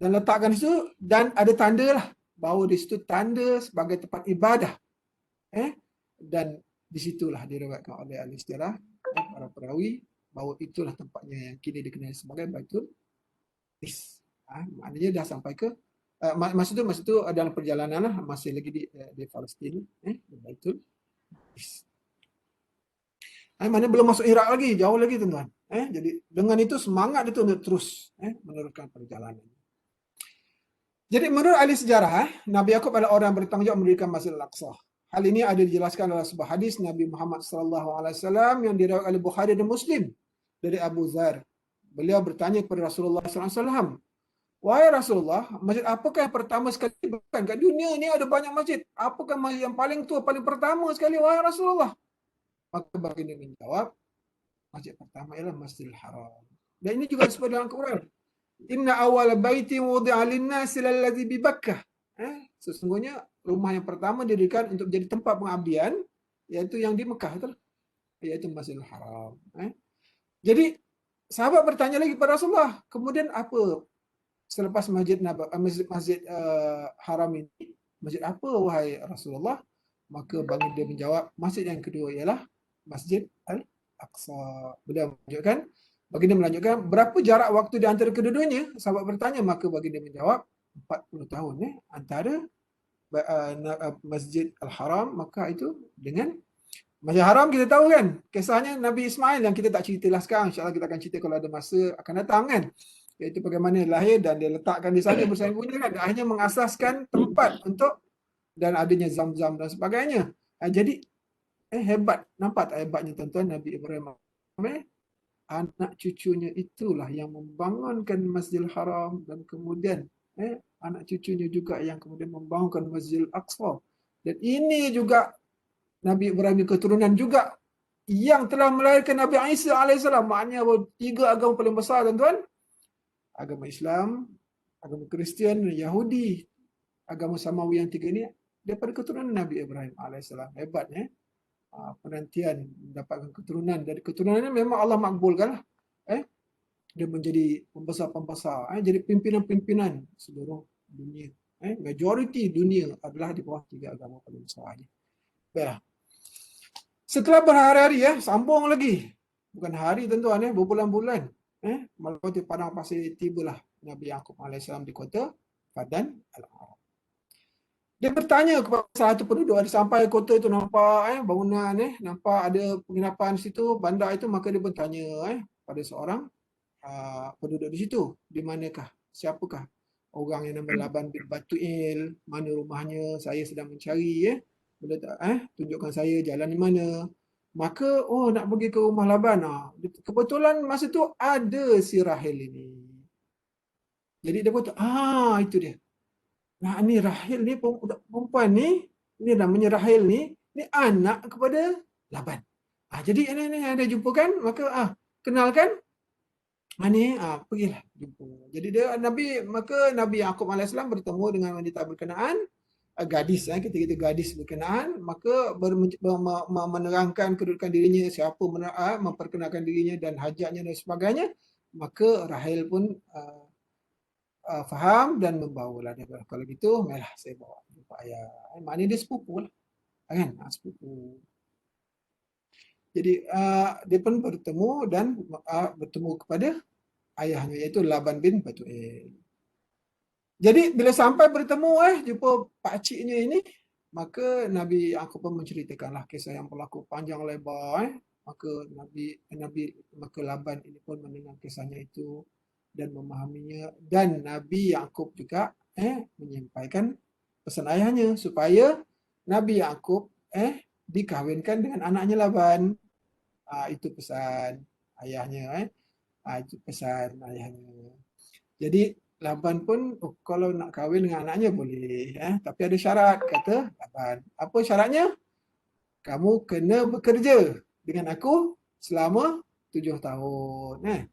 Speaker 2: dan letakkan di situ, dan ada tanda lah bahawa di situ tanda sebagai tempat ibadah. Dan disitulah diriwayatkan oleh ahli sejarah, para perawi, bahawa itulah tempatnya yang kini dikenali sebagai Baitul Is. Maknanya dah sampai ke masa tu dalam perjalanan lah, masih lagi di Palestin, di Baitul Is. Mana belum masuk Iraq lagi, jauh lagi tuan-tuan. Jadi dengan itu semangat itu untuk terus meneruskan perjalanan. Jadi menurut ahli sejarah, Nabi Yaqub adalah orang yang bertanggungjawab mendirikan Masjid Al-Aqsa. Hal ini ada dijelaskan dalam sebuah hadis Nabi Muhammad SAW yang diriwayatkan oleh Bukhari dan Muslim dari Abu Dzar. Beliau bertanya kepada Rasulullah SAW, "Wahai Rasulullah, masjid apakah yang pertama sekali dibangun kat dunia ni? Ada banyak masjid. Apakah masjid yang paling tua, paling pertama sekali, wahai Rasulullah?" Maka baginda menjawab, masjid pertama ialah Masjidil Haram. Dan ini juga disebut dalam Quran. Inna awwala baitin wudi'a lin-nasi lalladzi bi Bakkah. Sesungguhnya rumah yang pertama didirikan untuk menjadi tempat pengabdian, iaitu yang di Mekah, iaitu Masjidil Haram. Jadi sahabat bertanya lagi kepada Rasulullah, kemudian apa selepas masjid Haram ini, masjid apa wahai Rasulullah? Maka baginda menjawab, masjid yang kedua ialah Masjid Al-Aqsa. Baginda melanjutkan, berapa jarak waktu di antara kedua-duanya? Sahabat bertanya, maka baginda menjawab, 40 tahun antara Masjid Al-Haram Makkah itu dengan Masjid Haram. Kita tahu kan kisahnya Nabi Ismail yang kita tak ceritalah sekarang. InsyaAllah kita akan cerita kalau ada masa akan datang kan. Iaitu bagaimana dia lahir dan dia letakkan di sana bersama-sama dan akhirnya mengasaskan tempat untuk dan adanya Zam-Zam dan sebagainya. Jadi hebat. Nampak tak hebatnya tuan-tuan Nabi Ibrahim? Anak cucunya itulah yang membangunkan Masjidil Haram dan kemudian anak cucunya juga yang kemudian membangunkan Masjidil Aqsa. Dan ini juga Nabi Ibrahim keturunan juga yang telah melahirkan Nabi Isa AS. Maknanya 3 agama paling besar tuan-tuan. Agama Islam, agama Kristian, Yahudi, agama Samawi yang 3 ini daripada keturunan Nabi Ibrahim AS. Hebatnya. Penantian mendapatkan keturunan. Dari keturunan ini memang Allah makbulkan. Dia menjadi pembesar-pembesar. Jadi pimpinan-pimpinan seluruh dunia. Majoriti dunia adalah di bawah 3 agama paling besar. Baiklah. Setelah berhari-hari sambung lagi. Bukan hari tuan-tuan, berbulan-bulan. Melewati padang pasir, tibalah Nabi Yaqub AS di kota Padan Al-Arab. Dia bertanya kepada salah satu penduduk, ada sampai kota itu nampak bangunan, nampak ada penginapan di situ, bandar itu, maka dia bertanya pada seorang penduduk di situ, di manakah, siapakah orang yang nama Laban bin Batuil, mana rumahnya, saya sedang mencari, boleh tak tunjukkan saya jalan di mana. Maka nak pergi ke rumah Laban. Kebetulan masa tu ada si Rahel ini. Jadi dia kata, itu dia. Nah, ni Rahel ni, perempuan ni namanya Rahel ni anak kepada Laban. Jadi ini ada jumpa kan, maka kenalkan. Pergilah jumpa. Jadi maka Nabi Yaqub AS bertemu dengan wanita berkenaan, gadis, kita gadis berkenaan, maka menerangkan kedudukan dirinya, siapa memperkenalkan dirinya dan hajatnya dan sebagainya. Maka Rahel pun faham dan membawalah dia. Kalau gitu, malah saya bawa jumpa ayah. Maknanya dia sepupu lah. Kan? Sepupu. Jadi dia pun bertemu dan bertemu kepada ayahnya, iaitu Laban bin Batuil. Jadi bila sampai bertemu jumpa pakciknya ini, maka Nabi Yaqub pun menceritakanlah kisah yang berlaku panjang lebar. Maka Laban ini pun mendengar kisahnya itu dan memahaminya, dan Nabi Yaqub juga menyampaikan pesan ayahnya supaya Nabi Yaqub dikahwinkan dengan anaknya Laban. Itu pesan ayahnya. Itu pesan ayahnya. Jadi Laban pun kalau nak kahwin dengan anaknya boleh, tapi ada syarat, kata Laban. Apa syaratnya? Kamu kena bekerja dengan aku selama 7 tahun.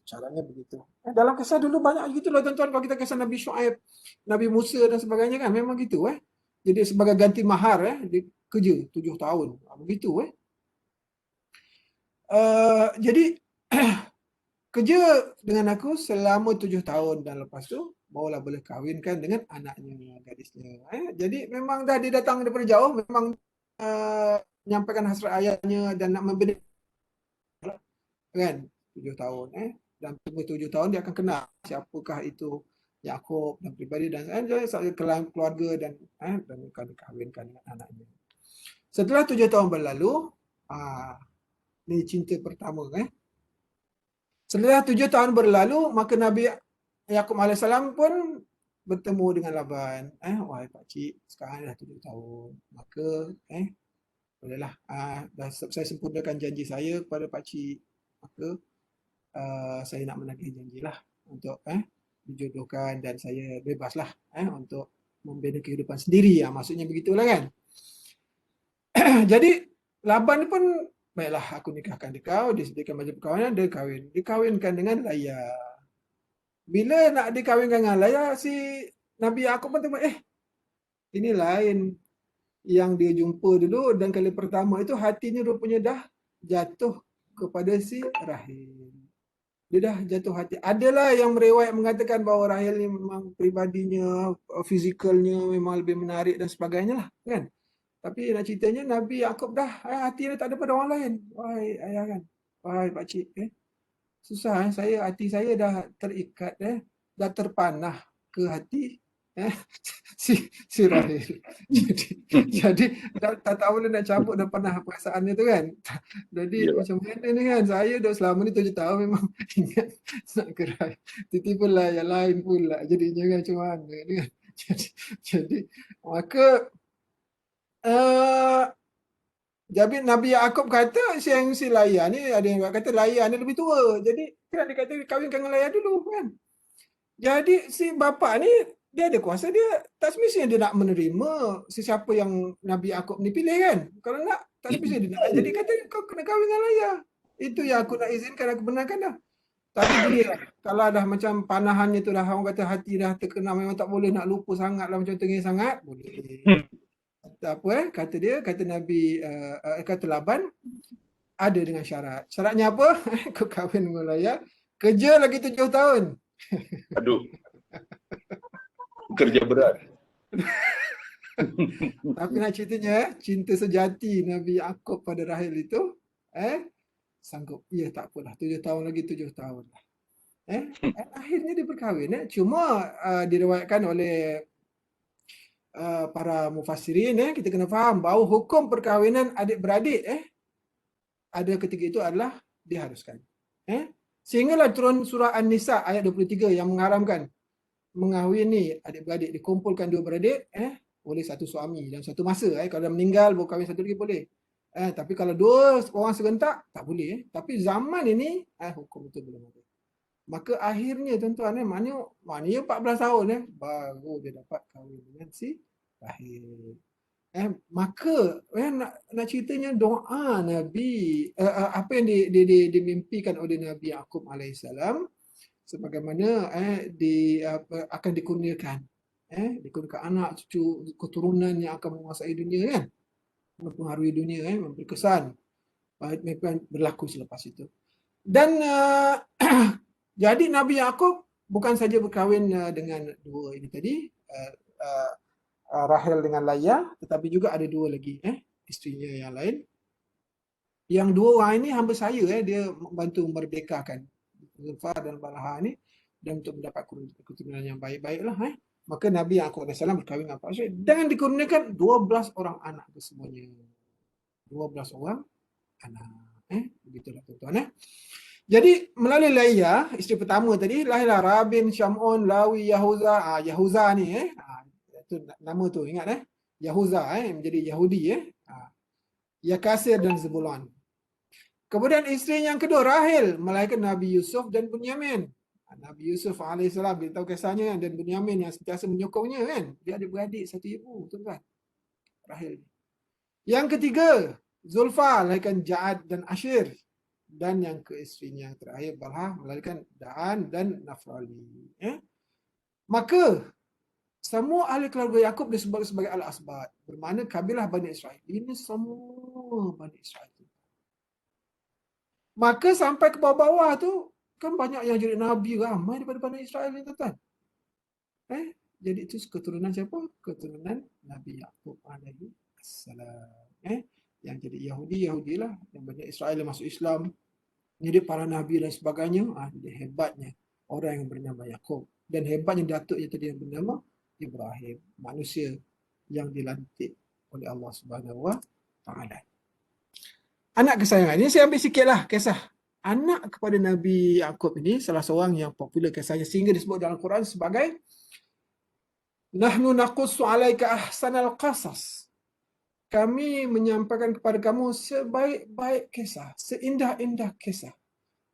Speaker 2: Syaratnya begitu. Dalam kisah dulu banyak gitu loh tuan-tuan. Kalau kita kisah Nabi Shu'aib, Nabi Musa dan sebagainya kan memang gitu. Jadi sebagai ganti mahar dia kerja 7 tahun. Begitu. Jadi kerja dengan aku selama 7 tahun dan lepas tu barulah boleh kahwinkan dengan anaknya, gadisnya. Jadi memang dah dia datang daripada jauh, memang menyampaikan hasrat ayahnya dan nak memberi kan 7 tahun. Dan 7 tahun dia akan kenal siapakah itu Yaqub dan pribadi dan keluarga dan akan dikahwinkan dengan anaknya. Setelah 7 tahun berlalu, ini cinta pertama. Setelah 7 tahun berlalu, maka Nabi Yaqub AS pun bertemu dengan Laban, wahai pakcik, sekarang dah 7 tahun. Maka bolehlah, saya sempurnakan janji saya kepada pakcik. Maka saya nak menagih janjilah untuk dijodohkan dan saya bebaslah untuk membina kehidupan sendiri. Maksudnya begitulah kan. Jadi Laban ni pun, baiklah aku nikahkan kau, disediakan baju perkahwinan, dia kahwin. Dikahwinkan dengan Laya. Bila nak dikahwinkan dengan Laya, si Nabi Yaakob pun tengok, ini lain. Yang dia jumpa dulu dan kali pertama itu hatinya rupanya dah jatuh kepada si Rahil. Dia dah jatuh hati. Adalah yang meriwayat mengatakan bahawa Rahil ni memang pribadinya, fizikalnya memang lebih menarik dan sebagainya lah kan. Tapi nak ceritanya Nabi Yaakob dah hati dia tak ada pada orang lain. Wahai ayah kan, wahai pakcik, susah hati saya dah terikat, dah terpanah ke hati si Rahil. Jadi tak tahu boleh nak cabut dah panah perasaannya tu kan. Jadi macam mana ni kan, saya dah selama ni 7 tahun memang ingat nak ke Rahil. Tiba-tiba lah yang lain pula jadinya kan, macam mana ni kan. Jadi maka jadi Nabi Yaakob kata si Laya ni, ada yang kata Laya ni lebih tua. Jadi kena dikata kahwinkan dengan Laya dulu kan. Jadi si bapa ni dia ada kuasa, dia tak semestinya dia nak menerima sesiapa yang Nabi Yaakob ni pilih kan. Kalau nak, tak semestinya dia nak. Jadi kata kau kena kahwin dengan Laya. Itu yang aku nak izinkan, aku benarkan dah. Tapi dia kalau dah macam panahannya tu dah, orang kata hati dah terkena, memang tak boleh nak lupa sangat lah, macam tengah sangat, boleh. Tak apa kata Nabi, kata Laban, ada dengan syarat. Syaratnya apa? Kau kahwin dengan Laya, kerja lagi 7 tahun.
Speaker 1: Aduh. Kerja berat.
Speaker 2: Tapi nak ceritanya, cinta sejati Nabi Yaakob pada Rahil itu, sanggup. Ya tak apalah, 7 tahun lagi 7 tahun lah. Akhirnya dia berkahwin. Cuma diriwayatkan oleh para mufassirin, kita kena faham bahawa hukum perkahwinan adik-beradik ada ketika itu adalah diharuskan. Sehinggalah turun surah An-Nisa ayat 23 yang mengharamkan mengahwini adik-beradik, dikumpulkan 2 beradik oleh satu suami dalam satu masa. Kalau dah meninggal baru kahwin satu lagi boleh. Tapi kalau 2 orang serentak tak boleh. Tapi zaman ini hukum itu belum ada. Maka akhirnya tuan-tuan, maknanya 14 tahun baru dia dapat kahwin dengan si Rahil. Maka nak ceritanya doa Nabi, apa yang dimimpikan oleh Nabi Yaakob alaihissalam, sebagaimana akan dikurniakan anak cucu keturunan yang akan menguasai dunia kan, mempengaruhi dunia, memberi kesan, berlaku selepas itu. Dan jadi Nabi Yaakob bukan saja berkahwin dengan 2 ini tadi, Rahil dengan Laya, tetapi juga ada 2 lagi isterinya yang lain. Yang 2 orang ini hamba saya, dia membantu merdekakan Zulfa dan Balha ni, dan untuk mendapat keturunan yang baik-baiklah. Maka Nabi Yaakob AS berkahwin dengan Pak Syed dan dikurniakan 12 orang anak kesemuanya. 12 orang anak. Begitulah tuan-tuan. Jadi melalui Laya, isteri pertama tadi, lahirlah Rabin, Syamun, Lawi, Yahuza. Yahuza ni itu nama tu, ingat Yahuza menjadi Yahudi. Yakasir dan Zebulon. Kemudian isteri yang kedua Rahil melahirkan Nabi Yusuf dan Bunyamin. Nabi Yusuf alaihissalam, kita tahu kisahnya, dan Bunyamin yang sentiasa menyokongnya kan. Dia ada beradik satu ibu, tuan-tuan. Rahil. Yang ketiga Zulfa melahirkan Ja'ad dan Ashir. Dan yang keisterinya yang terakhir Balha melahirkan Da'an dan Nafrali. Maka semua ahli keluarga Yaakob disebut sebagai Al-Asbat, bermakna kabilah Bani Israel. Ini semua Bani Israel. Maka sampai ke bawah-bawah tu kan banyak yang jadi nabi, ramai daripada Bani Israel ni tuan-tuan. Jadi itu keturunan siapa? Keturunan Nabi Yaakob alaihi assalam. Yang jadi Yahudilah, yang banyak Israel yang masuk Islam, jadi para nabi dan sebagainya. Jadi hebatnya orang yang bernama Yaakob, dan hebatnya datuknya tadi yang bernama Ibrahim, manusia yang dilantik oleh Allah Subhanahu wa taala. Anak kesayangan ini saya ambil sikitlah kisah anak kepada Nabi Yaakob ini, salah seorang yang popular kisahnya sehingga disebut dalam Quran sebagai Nahnu naqussu 'alaika ahsanal qasas. Kami menyampaikan kepada kamu sebaik-baik kisah, seindah-indah kisah.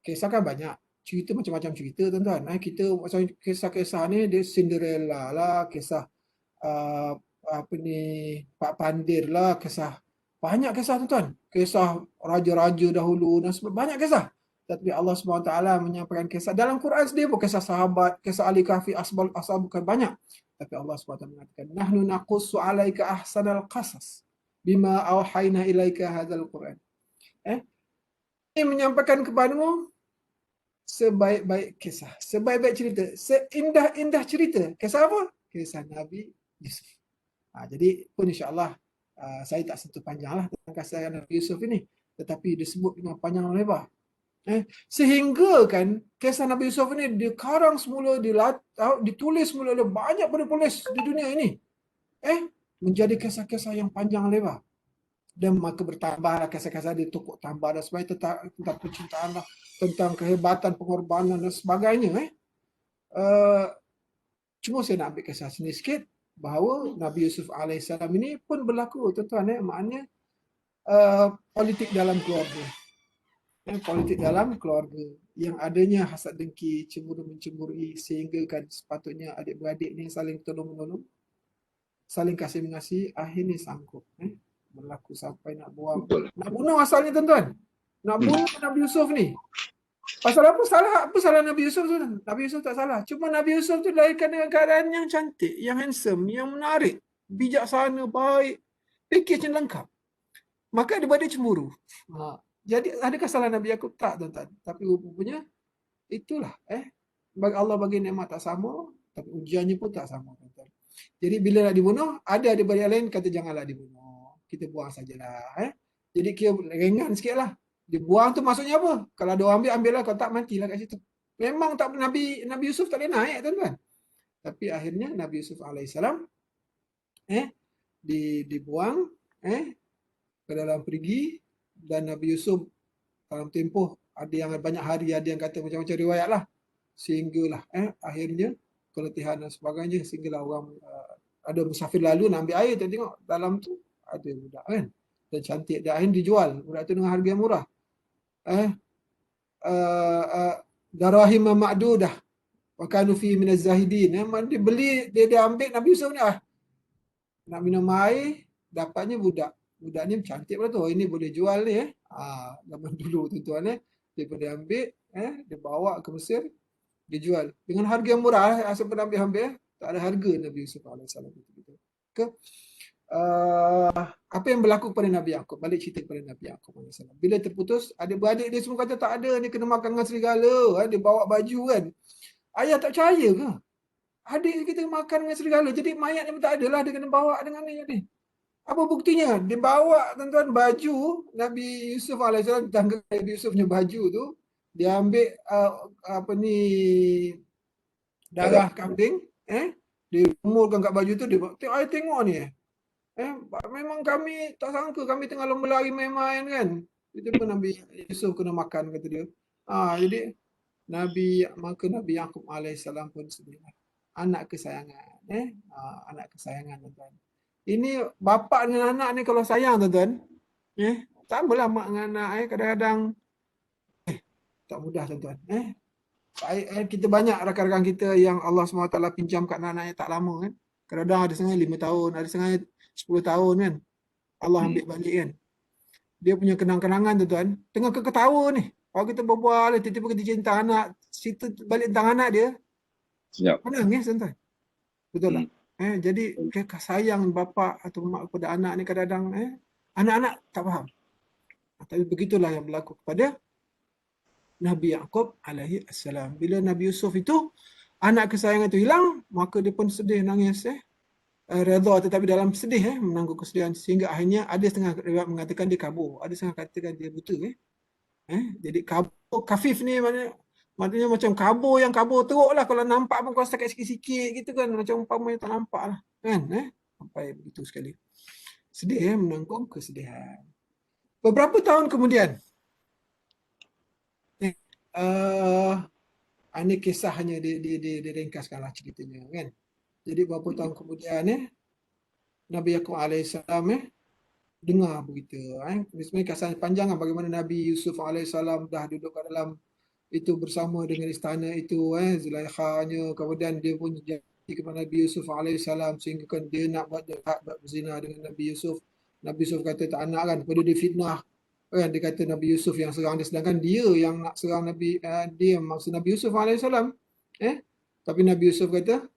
Speaker 2: Kisah kan banyak. Cerita macam-macam cerita, tuan-tuan. Kita macam kisah-kisah ni, dia Cinderella lah, kisah apa ni, Pak Pandir lah, kisah. Banyak kisah, tuan-tuan. Kisah raja-raja dahulu dan banyak kisah. Tapi Allah SWT menyampaikan kisah. Dalam Quran sendiri pun kisah sahabat, kisah ahli kahfi, asbab bukan banyak. Tapi Allah SWT mengatakan, Nahnu naqussu 'alaika ahsanal qasas bima awhayna ilaika hadzal Quran. Ini menyampaikan kepadamu sebaik-baik kisah, sebaik-baik cerita, seindah-indah cerita. Kisah apa? Kisah Nabi Yusuf. Jadi pun insya-Allah saya tak sentuh panjanglah tentang kisah Nabi Yusuf ini, tetapi disebut dengan panjang lebar. Sehingga kan kisah Nabi Yusuf ini dikarang semula, ditulis semula oleh banyak penulis di dunia ini. Menjadi kisah-kisah yang panjang lebar. Dan maka bertambahlah kisah-kisah di tokok tambah dan sebagainya tentang percintaan lah, tentang kehebatan, pengorbanan dan sebagainya. Cuma saya nak ambil kisah sini sikit bahawa Nabi Yusuf AS ini pun berlaku, tuan-tuan. Maknanya politik dalam keluarga. Politik dalam keluarga yang adanya hasad dengki, cemburu-mencemburui, sehingga kan sepatutnya adik-beradik ni saling tolong-menolong, saling kasih mengasihi, akhirnya sanggup berlaku sampai nak buang.
Speaker 1: Betul.
Speaker 2: Nak bunuh asalnya, tuan-tuan. Nak bunuh Nabi Yusuf ni. Pasal apa salah Nabi Yusuf tu? Nabi Yusuf tak salah. Cuma Nabi Yusuf tu dilahirkan dengan keadaan yang cantik, yang handsome, yang menarik, bijaksana, baik, package yang lengkap. Maka adik-beradik cemburu. Jadi adakah salah Nabi Yaqub? Tak, tuan-tuan. Tapi rupanya itulah. Allah bagi nikmat tak sama, tapi ujiannya pun tak sama, tuan-tuan. Jadi bila nak dibunuh, ada adik-beradik lain kata janganlah dibunuh. Kita buang sajalah. Jadi kira ringan sikit lah. Dibuang tu maksudnya apa? Kalau ada orang ambil lah. Kalau tak, matilah kat situ. Memang tak Nabi Yusuf tak boleh naik, tuan-tuan. Tapi akhirnya Nabi Yusuf AS dibuang ke dalam perigi. Dan Nabi Yusuf dalam tempoh ada yang banyak hari, ada yang kata macam-macam riwayat lah. Sehinggalah akhirnya keletihan dan sebagainya. Sehinggalah orang ada musafir lalu nak ambil air. Tengok dalam tu ada budak kan. Dan cantik. Dan akhirnya dijual. Budak tu dengan harga yang murah. Darahim ma'dudah. Wa kanu fi minaz zahidin. Dia beli, dia ambil Nabi Yusuf ni nak minum air, dapatnya budak. Budak ni cantik pula tu. Oh, ini boleh jual ni zaman dulu, tuan-tuan. Dia boleh ambil, dia bawa ke Mesir, dia jual. Dengan harga yang murah. Asal pun ambil. Tak ada harga Nabi Yusuf AS. Okay. Apa yang berlaku kepada Nabi Yaqub? Balik cerita kepada Nabi Yaqub AS. Bila terputus, adik-beradik dia semua kata tak ada, dia kena makan dengan serigala. Dia bawa baju kan. Ayah tak percaya ke? Adik kita makan dengan serigala. Jadi mayat ni pun tak adalah, dia kena bawa dengan ni. Apa buktinya? Dia bawa, tuan-tuan, baju Nabi Yusuf AS, tangga Nabi Yusuf punya baju tu, dia ambil darah kambing, dia umurkan kat baju tu, dia tengok ni. Memang kami tak sangka, kami tengah lomba lari main-main kan. Itu pun Nabi Yusuf kena makan, kata dia. Jadi Nabi Yaqub AS pun sedih. Anak kesayangan. Anak kesayangan, tuan-tuan. Ini bapa dengan anak ni kalau sayang, tuan-tuan. Samalah mak dengan anak. Kadang-kadang tak mudah, tuan-tuan. Kita banyak rakan-rakan kita yang Allah SWT pinjam kat anak-anaknya tak lama kan. Kadang-kadang ada setengah 5 tahun, ada setengah 10 tahun kan. Allah ambil balik kan. Dia punya kenang-kenangan, tuan-tuan. Tengah ketawa ni. Kalau kita berbual, tiba-tiba kita cinta anak, cerita balik tentang anak dia.
Speaker 1: Senyap.
Speaker 2: Menangis, tuan-tuan. Betul tak? Jadi sayang bapa atau mak kepada anak ni kadang-kadang anak-anak tak faham. Tapi begitulah yang berlaku kepada Nabi Yaqub AS. Bila Nabi Yusuf itu, anak kesayangan itu hilang, maka dia pun sedih, nangis. Redha tetapi dalam sedih, menangguh kesedihan. Sehingga akhirnya ada setengah riwayat mengatakan dia kabur. Ada setengah katakan dia buta. Jadi kabur, kafif ni maknanya macam kabur yang kabur teruk lah. Kalau nampak pun kau setakat sikit-sikit gitu kan. Macam umpamanya tak nampak lah. Kan? Sampai begitu sekali. Sedih, menanggung kesedihan. Beberapa tahun kemudian, ini kisah hanya diringkaskanlah ceritanya kan. Jadi beberapa tahun kemudian Nabi Yaqub alaihissalam dengar berita. Sebenarnya kisah panjang bagaimana Nabi Yusuf alaihissalam dah duduk kat dalam itu bersama dengan istana itu, Zulaikhanya, kemudian dia pun jadi kepada Nabi Yusuf alaihissalam sehingga kan dia nak buat jahat, buat berzina dengan Nabi Yusuf. Nabi Yusuf kata tak nak kan, pada dia fitnah kan, dia kata Nabi Yusuf yang serang dia, sedangkan dia yang nak serang Nabi, dia maksud Nabi Yusuf alaihissalam. Tapi Nabi Yusuf kata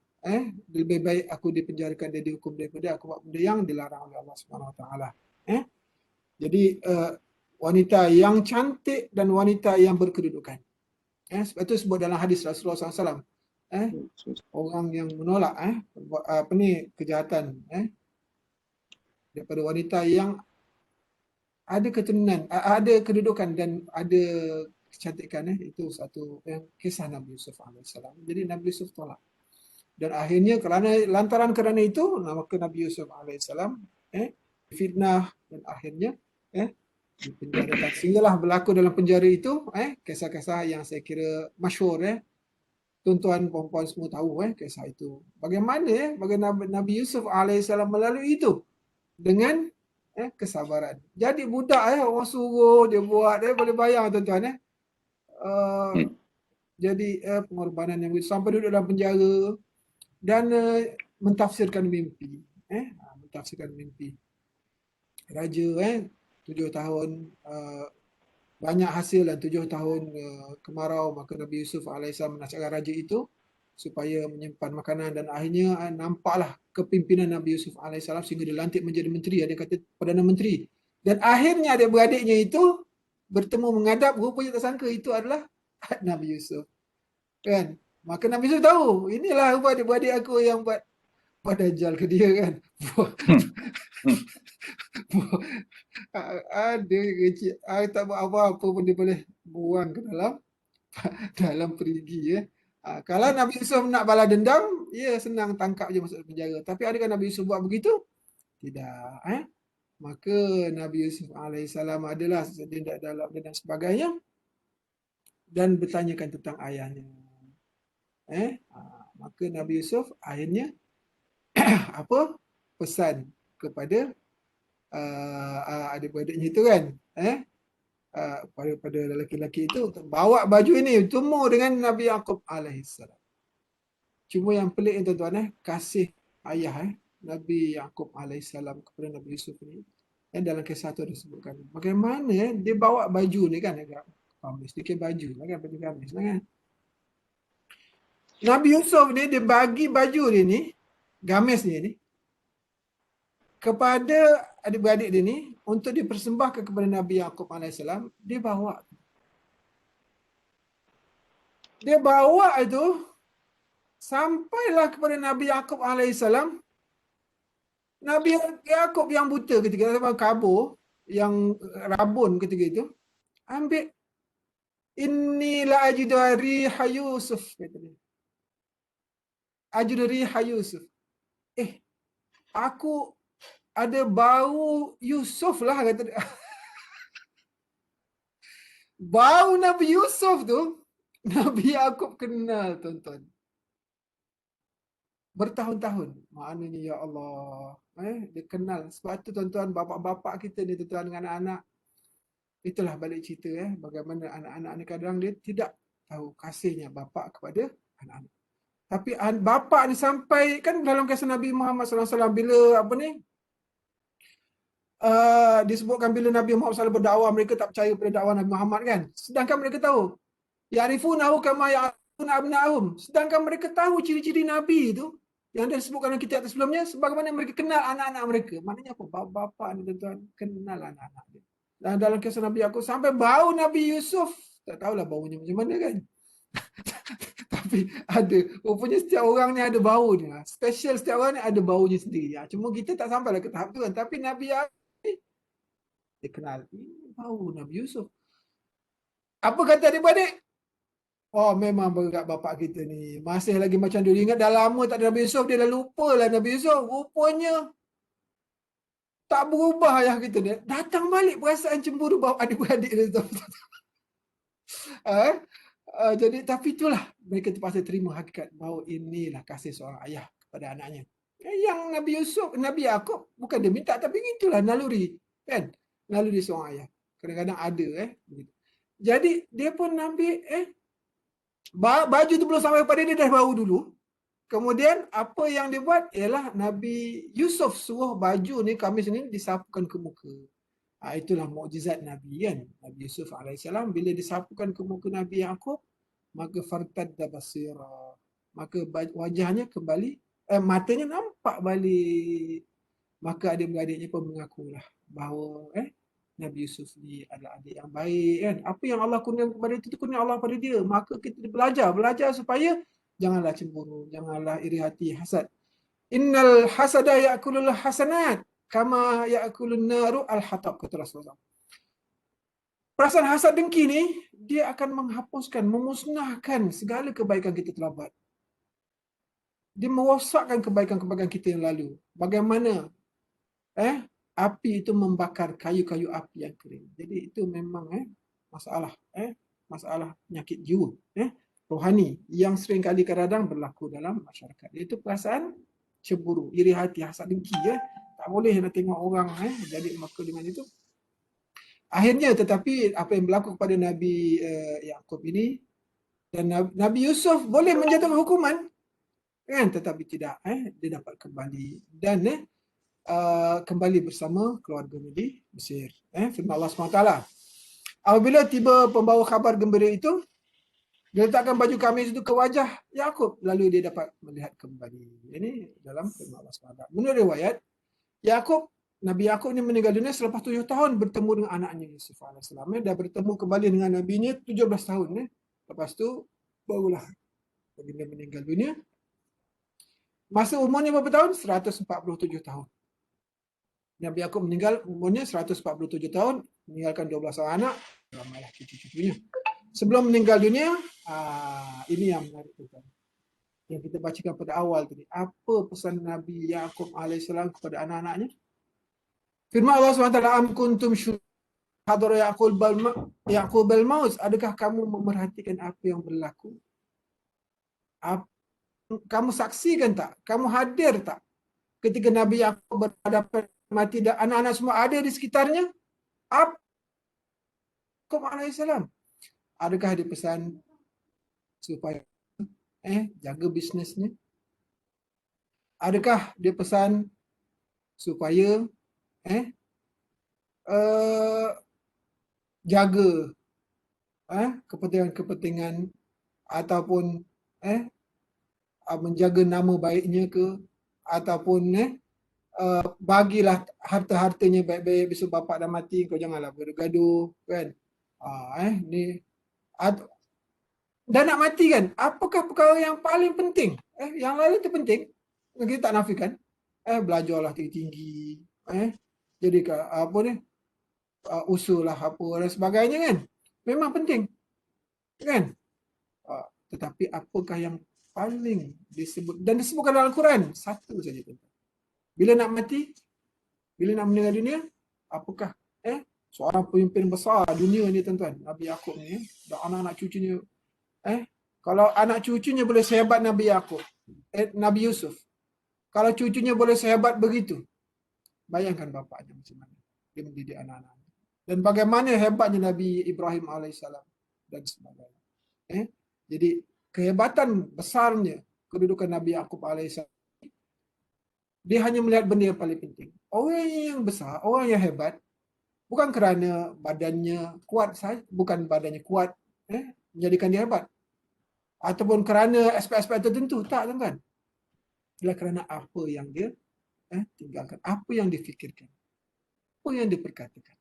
Speaker 2: lebih baik aku dipenjarakan, dia dihukum daripada aku buat benda yang dilarang oleh Allah Subhanahu Wa Taala. Jadi wanita yang cantik dan wanita yang berkedudukan. Sebab itu sebut dalam hadis Rasulullah SAW, orang yang menolak kejahatan daripada wanita yang ada keturunan, ada kedudukan dan ada kecantikan, itu satu yang kisah Nabi Yusuf alaihissalam. Jadi Nabi Yusuf tolak. Dan akhirnya lantaran kerana itu, maka Nabi Yusuf alaihissalam fitnah dan akhirnya dipenjarakan. Sehinggalah berlaku dalam penjara itu kisah-kisah yang saya kira masyhur, tuan-tuan puan-puan semua tahu kisah itu. Bagaimana Nabi Yusuf alaihissalam melalui itu dengan kesabaran. Jadi budak orang suruh dia buat, boleh bayang tuan-tuan jadi pengorbanan yang begitu sampai duduk dalam penjara dan mentafsirkan mimpi. Mentafsirkan mimpi. Raja 7 tahun banyak hasil dan 7 tahun kemarau, maka Nabi Yusuf alaihissalam menasihatkan raja itu supaya menyimpan makanan dan akhirnya nampaklah kepimpinan Nabi Yusuf alaihissalam sehingga dilantik menjadi menteri, dia kata Perdana Menteri. Dan akhirnya adik-beradiknya itu bertemu menghadap, rupanya tak sangka itu adalah Nabi Yusuf. Kan? Maka Nabi Yusuf tahu, inilah adik-beradik aku yang buat dajjal ke dia kan. Ada kecil, tak buat apa-apa pun dia boleh buang ke dalam perigi. Kalau Nabi Yusuf nak balas dendam, senang tangkap je masuk penjara. Tapi adakah Nabi Yusuf buat begitu? Tidak. Maka Nabi Yusuf alaihissalam adalah sedia dalam dan sebagainya dan bertanyakan tentang ayahnya. Maka Nabi Yusuf akhirnya pesan kepada adik-beradiknya itu kan, pada lelaki-lelaki itu untuk bawa baju ini bertemu dengan Nabi Yaqub alaihissalam. Cuma yang pelik tuan-tuan, kasih ayah Nabi Yaqub alaihissalam kepada Nabi Yusuf ni, dalam kisah tu disebutkan bagaimana dia bawa baju ni kan, agak kamis, sedikit baju lah kan, baju kamis lah kan. Nabi Yusuf ni dia bagi baju dia ni, gamis dia ni, kepada adik-beradik dia ni untuk dipersembahkan kepada Nabi Yaqub alaihissalam. Dia bawa itu sampailah kepada Nabi Yaqub alaihissalam. Nabi Yaqub yang buta ketika itu, kabur, yang rabun ketika itu, ambil, inilah ajidu riha Yusuf, kata dia. Ajidu riha Yusuf. Aku ada bau Yusuf lah, kata dia. Bau Nabi Yusuf tu Nabi Yaqub kenal, tuan-tuan. Bertahun-tahun. Maknanya ya Allah, dia kenal. Sebab tu tuan-tuan, bapa-bapa kita ni tuan-tuan dengan anak-anak, itulah balik cerita bagaimana anak-anak ni kadang dia tidak tahu kasihnya bapa kepada anak-anak. Tapi bapa ni sampai kan dalam kisah Nabi Muhammad SAW bila disebutkan bila Nabi Muhammad SAW berdakwah, mereka tak percaya pada dakwah Nabi Muhammad kan. Sedangkan mereka tahu ya'rifunahu kama ya'rifuna abna'ahum. Sedangkan mereka tahu ciri-ciri Nabi itu yang disebutkan dalam kitab sebelumnya, sebagaimana mereka kenal anak-anak mereka. Maknanya apa? Bapa ni tuan-tuan kenal anak-anak dia. Dan dalam kisah Nabi aku sampai bau Nabi Yusuf, tak tahulah baunya macam mana kan. Tapi ada, rupanya setiap orang ni ada bau ni. Special, setiap orang ni ada baunya sendiri. Cuma kita tak sampailah ke tahap tu kan. Tapi Nabi dia kenal, ini bau Nabi Yusuf. Apa kata adik-adik? Oh, memang berat bapak kita ni. Masih lagi macam dulu. Ingat dah lama tak ada Nabi Yusuf, dia dah lupa lah Nabi Yusuf. Rupanya tak berubah ayah kita ni. Datang balik perasaan cemburu bau adik-beradik dia. Jadi tapi itulah mereka terpaksa terima hakikat bahawa inilah kasih seorang ayah pada anaknya. Yang Nabi Yusuf, Nabi Yaqub bukan dia minta, tapi itulah naluri, kan? Naluri seorang ayah. Kadang-kadang ada begitu. Jadi dia pun ambil baju tu belum sampai pada dia, dah bau dulu. Kemudian apa yang dia buat ialah Nabi Yusuf suruh baju ni, kamis ni disapukan ke muka. Itulah mukjizat Nabi, kan? Nabi Yusuf AS bila disapukan ke muka Nabi Yaqub, maka fartadda basira, maka wajahnya kembali, matanya nampak balik. Maka adik-beradiknya pun mengakulah bahawa Nabi Yusuf ni adalah adik yang baik, kan? Apa yang Allah kurniakan kepada itu kurnia Allah pada dia. Maka kita belajar supaya janganlah cemburu, janganlah iri hati, hasad. Innal hasada ya'kulul hasanat kama ya'kulun naru al-hatab, kata Rasulullah. Perasaan hasad dengki ni, dia akan menghapuskan, memusnahkan segala kebaikan kita telah buat. Dia merosakkan kebaikan-kebaikan kita yang lalu. Bagaimana api itu membakar kayu-kayu api yang kering. Jadi itu memang masalah penyakit jiwa, rohani yang sering kali kadang berlaku dalam masyarakat. Iaitu perasaan cemburu, iri hati, hasad dengki. Tak boleh nak tengok orang jadi maka dengan itu. Akhirnya tetapi apa yang berlaku kepada Nabi Yaqub ini, dan Nabi Yusuf boleh menjatuhkan hukuman, kan? Tetapi tidak, dia dapat kembali dan kembali bersama keluarga di Mesir. Firman Allah SWT. Apabila tiba pembawa khabar gembira itu, dia letakkan baju kamis itu ke wajah Yaqub, lalu dia dapat melihat kembali. Ini dalam firman Allah SWT. Menurut riwayat, Nabi Yaqub ni meninggal dunia selepas 7 tahun bertemu dengan anaknya Yusuf AS. Dia bertemu kembali dengan nabinya 17 tahun. Lepas tu barulah baginda meninggal dunia. Masa umurnya berapa tahun? 147 tahun. Nabi Yaqub meninggal umurnya 147 tahun, meninggalkan 12 orang anak, ramailah cucu-cucunya. Sebelum meninggal dunia, ini yang menarik tuan, yang kita bacakan pada awal tadi. Apa pesan Nabi Yaqub AS kepada anak-anaknya? Firman Allah SWT, am kuntum hadara Yaqub al-maut, adakah kamu memerhatikan apa yang berlaku? Kamu saksikan tak? Kamu hadir tak ketika Nabi Yaqub berhadapan mati dan anak-anak semua ada di sekitarnya? Yaqub alaihissalam, adakah dia pesan supaya jaga bisnesnya? Adakah dia pesan supaya jaga kepentingan ataupun menjaga nama baiknya ke, ataupun bagilah harta-hartanya baik-baik, besok bapak dah mati kau janganlah bergaduh, kan? Ni dah nak mati, kan? Apakah perkara yang paling penting? Yang lain itu penting, kita tak nafikan. Belajarlah tinggi-tinggi, jadi apa ni, usullah apa dan sebagainya, kan? Memang penting, kan? Tetapi apakah yang paling disebut dan disebutkan dalam Al-Quran? Satu saja, tuan. Bila nak mati, bila nak meninggal dunia, apakah seorang pemimpin besar dunia ni, tuan-tuan, Nabi Yaqub ni, dan anak-anak cucunya, kalau anak cucunya boleh sehebat Nabi Yaqub, Nabi Yusuf, kalau cucunya boleh sehebat begitu, bayangkan bapaknya macam mana dia mendidik anak-anak. Dan bagaimana hebatnya Nabi Ibrahim AS dan sebagainya. Jadi kehebatan besarnya kedudukan Nabi Yaqub AS, dia hanya melihat benda yang paling penting. Orang yang besar, orang yang hebat, bukan kerana badannya kuat saja, bukan badannya kuat menjadikan dia hebat, ataupun kerana aspek-aspek tertentu, tak, kan? Ialah kerana apa yang dia tinggalkan, apa yang difikirkan, apa yang diperkatakan.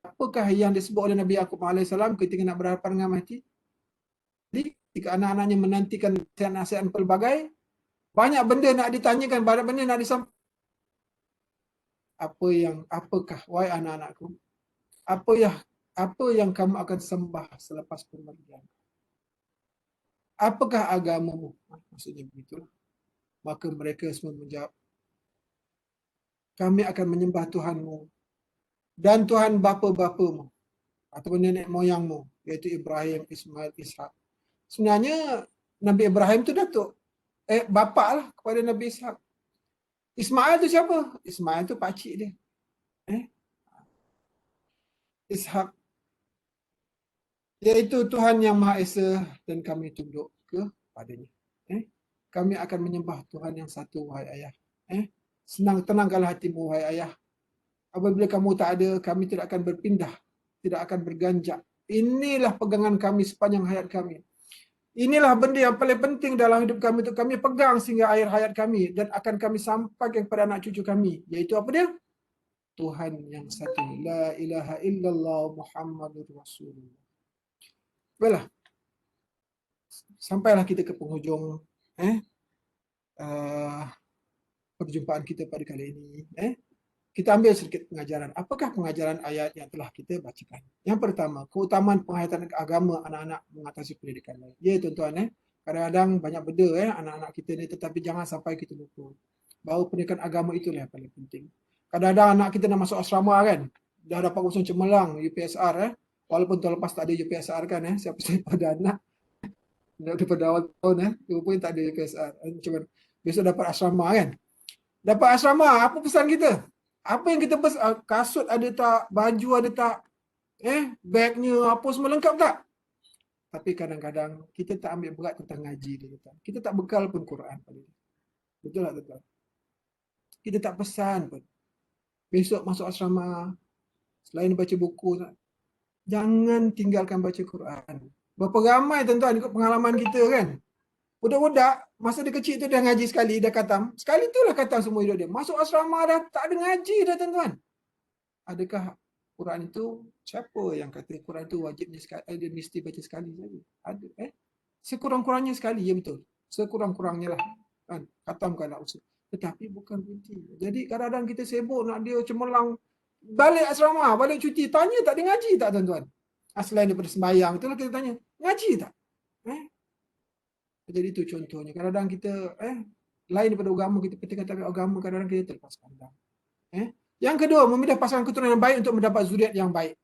Speaker 2: Apakah yang disebut oleh Nabi Yaqub AS ketika nak berhadapan dengan mati? Jadi ketika anak-anaknya menantikan nasihat-nasihat pelbagai, banyak benda nak ditanyakan, banyak benda nak disampaikan. Apakah, wahai anak-anakku, apa yang kamu akan sembah selepas kemerdekaan? Apakah agamamu? Maksudnya begitulah. Maka mereka semua menjawab, kami akan menyembah Tuhanmu dan Tuhan bapa-bapamu ataupun nenek moyangmu, iaitu Ibrahim, Ismail, Ishak. Sebenarnya Nabi Ibrahim tu datuk. Bapa lah kepada Nabi Ishak. Ismail tu siapa? Ismail tu pakcik dia. Ishak, iaitu Tuhan yang Maha Esa dan kami tunduk kepadanya. Kami akan menyembah Tuhan yang satu, wahai ayah. Tenangkanlah hatimu, wahai ayah. Apabila kamu tak ada, kami tidak akan berpindah, tidak akan berganjak. Inilah pegangan kami sepanjang hayat kami. Inilah benda yang paling penting dalam hidup kami untuk kami pegang sehingga akhir hayat kami dan akan kami sampaikan kepada anak cucu kami. Iaitu apa dia? Tuhan yang satu. La ilaha illallah Muhammadur Rasulullah. Baiklah. Sampailah kita ke penghujung perjumpaan kita pada kali ini. Kita ambil sedikit pengajaran. Apakah pengajaran ayat yang telah kita bacakan? Yang pertama, keutamaan penghayatan agama anak-anak mengatasi pendidikan lain. Ya tuan-tuan, kadang-kadang banyak benda anak-anak kita ni, tetapi jangan sampai kita lupa bahawa pendidikan agama itulah yang paling penting. Kadang-kadang anak kita nak masuk asrama kan, dah dapat kursus cemerlang UPSR walaupun tahun lepas tak ada UPSR kan siapa-siapa pada anak daripada awal tahun pun tak ada UPSR. Cuma besok dapat asrama kan. Dapat asrama, apa pesan kita? Apa yang kita pesan? Kasut ada tak? Baju ada tak? Bagnya apa semua lengkap tak? Tapi kadang-kadang kita tak ambil berat tentang ngaji dia. Kita tak bekal pun Quran. Betul tak tuan? Kita tak pesan pun. Besok masuk asrama, selain baca buku, jangan tinggalkan baca Quran. Berapa ramai tuan-tuan ikut pengalaman kita kan? Budak-budak, masa dia kecil tu dah ngaji sekali, dah khatam. Sekali tu lah khatam semua hidup dia. Masuk asrama dah tak ada ngaji dah tuan-tuan. Adakah Quran itu, siapa yang kata Quran itu wajibnya sekali, dia mesti baca sekali saja? Ada sekurang-kurangnya sekali, ya betul. Sekurang-kurangnya lah. Kan? Khatamkanlah usul. Tetapi bukan kunci. Jadi kadang-kadang kita sibuk nak dia cemerlang. Balik asrama, balik cuti, tanya tak dia ngaji tak tuan-tuan? Selain daripada sembahyang, itulah kita tanya. Ngaji tak? Jadi itu contohnya. Kadang-kadang kita lain daripada agama, kita petikan tapi agama, kadang-kadang kita terlepas pandang. Yang kedua, memilih pasangan keturunan yang baik untuk mendapat zuriat yang baik.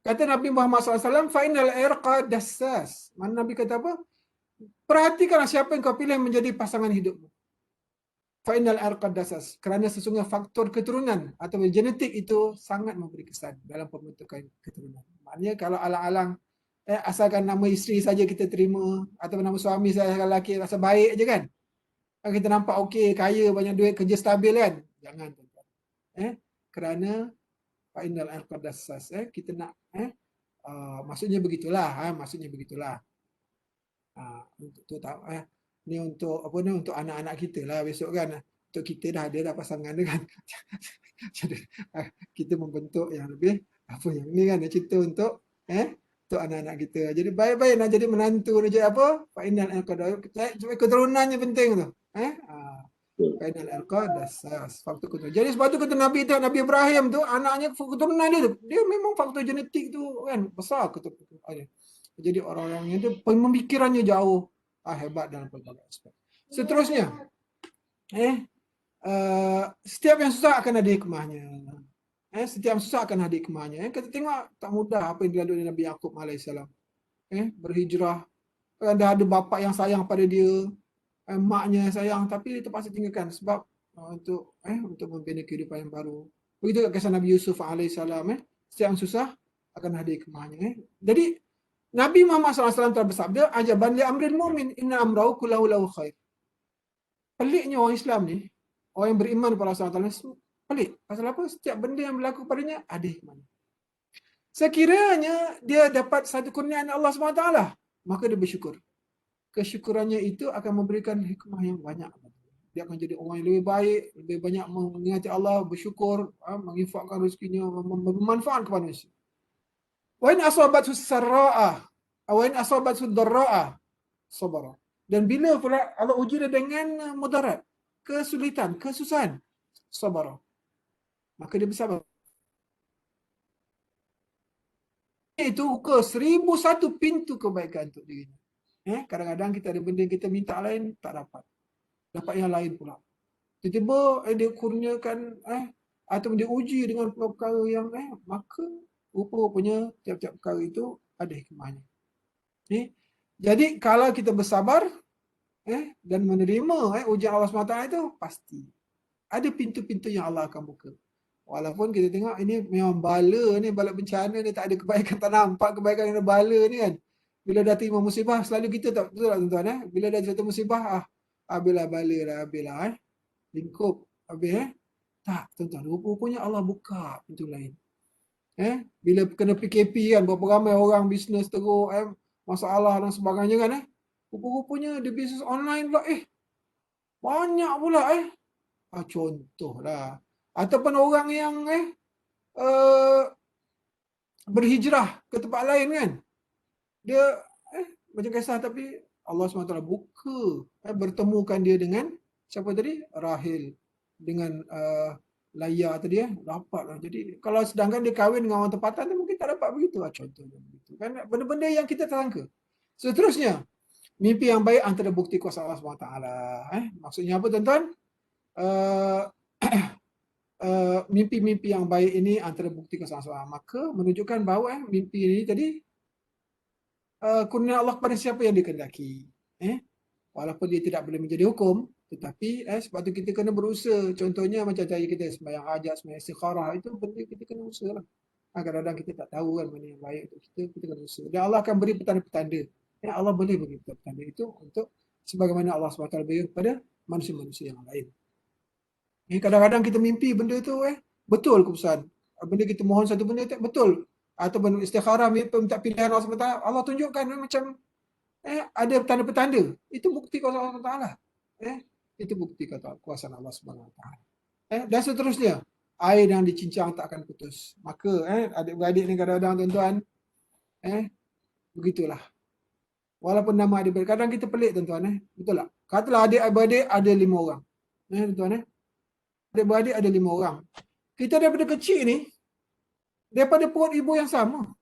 Speaker 2: Kata Nabi Muhammad SAW, fa'inal irqa dassas. Mana Nabi kata apa? Perhatikanlah siapa yang kau pilih menjadi pasangan hidupmu. Fa'inal irqa dassas. Kerana sesungguhnya faktor keturunan atau genetik itu sangat memberi kesan dalam pembentukan keturunan. Maknanya kalau alang-alang asalkan nama isteri saja kita terima atau nama suami saya lelaki rasa baik aja kan, kita nampak okey, kaya, banyak duit, kerja stabil kan, jangan tuan-tuan. Kerana fa'inal irqa dassas, kita nak maksudnya begitulah, untuk tu tahu ni untuk apa ni, untuk anak-anak kita lah besok kan. Untuk kita dah ada pasangan dia kan. Jadi kita membentuk yang lebih apa yang ni kan, cerita untuk anak-anak kita. Jadi baik-baik nak jadi menantu nak jadi apa? Fa'inal irqa dassas. Keturunannya penting tu. Fa'inal irqa dassas. Faktor keturunan. Jadi sebab tu kata Nabi Ibrahim tu, anaknya keturunan dia tu, dia memang faktor genetik tu kan besar keturunan. Jadi orang-orangnya tu pemikirannya jauh hebat dalam pelbagai aspek. Seterusnya, setiap yang susah akan ada hikmahnya. Setiap yang susah akan ada hikmahnya. Kita tengok tak mudah apa yang dilalui Nabi Yaqub AS. Berhijrah. Kan dah ada bapa yang sayang pada dia, maknya sayang, tapi dia terpaksa tinggalkan sebab untuk membina kehidupan yang baru. Begitu juga kisah Nabi Yusuf AS. Setiap yang susah akan ada hikmahnya. Jadi Nabi Muhammad SAW telah bersabda, ajaban li amril mu'min, inna amrahu kullahu lahu khair. Peliknya orang Islam ni, orang yang beriman kepada Allah SWT, pelik. Pasal apa? Setiap benda yang berlaku padanya ada hikmahnya. Sekiranya dia dapat satu kurniaan Allah SWT, maka dia bersyukur. Kesyukurannya itu akan memberikan hikmah yang banyak. Dia akan jadi orang yang lebih baik, lebih banyak mengingati Allah, bersyukur, menginfakkan rezekinya, bermanfaat kepada manusia. Wa in asabathu sarra'a wa in asabathu dharra'a sabara. Dan bila pula Allah uji dia dengan mudarat, kesulitan, kesusahan, sabara, maka dia bersabar. Itu ke 1001 pintu kebaikan untuk dirinya. Kadang-kadang kita ada benda yang kita minta lain, tak dapat. Dapat yang lain pula. Tiba-tiba dia kurniakan atau dia uji dengan perkara yang maka rupa-rupanya tiap-tiap perkara itu ada hikmahnya. Jadi kalau kita bersabar dan menerima ujian Allah SWT itu pasti ada pintu-pintu yang Allah akan buka. Walaupun kita tengok ini memang bala ni, bala bencana ni, tak ada kebaikan, tak nampak kebaikan yang bala ni kan. Bila dah terima musibah, selalu kita tak, betul tak tuan-tuan bila dah jatuh musibah, habislah bala lah, habislah lingkup, habis tak tuan-tuan, rupanya Allah buka pintu lain. Bila kena PKP kan, berapa ramai orang bisnes teruk, masalah dan sebagainya kan, rupa-rupanya dia bisnes online pula, banyak pula contohlah. Ataupun orang yang berhijrah ke tempat lain kan. Dia macam kisah, tapi Allah SWT buka, bertemukan dia dengan siapa tadi? Rahil. Dengan Laya tadi dapatlah. Jadi kalau sedangkan dia kahwin dengan orang tempatan tu mungkin tak dapat begitu. Contohnya begitu. Kan benda-benda yang kita tak sangka. Seterusnya, mimpi yang baik antara bukti kuasa Allah SWT. Maksudnya apa tuan-tuan? Mimpi-mimpi yang baik ini antara bukti kuasa Allah. Maka menunjukkan bahawa mimpi ini tadi kurnia Allah kepada siapa yang dikehendaki. Walaupun dia tidak boleh menjadi hukum, tetapi sebab tu kita kena berusaha. Contohnya macam cara kita sembahyang hajat, sembahyang istikharah, itu benda kita kena usaha lah. Kadang-kadang kita tak tahu kan mana yang baik untuk kita kena usaha. Dan Allah akan beri petanda-petanda. Allah boleh beri petanda itu untuk sebagaimana Allah SWT beri kepada manusia-manusia yang lain. Kadang-kadang kita mimpi benda tu betul keputusan. Benda kita mohon satu benda tu betul. Ataupun istikharah minta pilihan Allah SWT, Allah tunjukkan macam ada petanda-petanda. Itu bukti kuasa Allah SWT. Itu bukti kuasa Allah SWT. Dan seterusnya, air yang dicincang tak akan putus. Maka adik-beradik ni kadang-kadang tuan-tuan, begitulah. Walaupun nama adik-beradik, kadang kita pelik tuan-tuan. Betul tak? Katalah adik-beradik ada 5 orang. Tuan-tuan adik-beradik ada 5 orang. Kita daripada kecil ni, daripada perut ibu yang sama.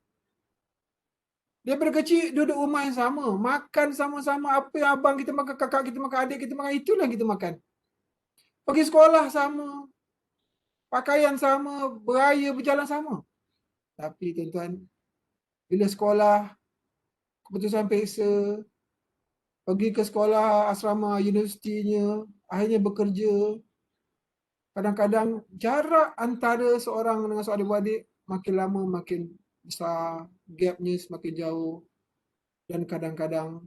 Speaker 2: Daripada kecil duduk rumah yang sama. Makan sama-sama. Apa yang abang kita makan, kakak kita makan, adik kita makan, itulah kita makan. Pergi sekolah sama. Pakaian sama. Beraya, berjalan sama. Tapi tuan-tuan, bila sekolah, keputusan peksa, pergi ke sekolah asrama universitinya, akhirnya bekerja. Kadang-kadang jarak antara seorang dengan seorang adik-beradik makin lama makin besar, gapnya semakin jauh. Dan kadang-kadang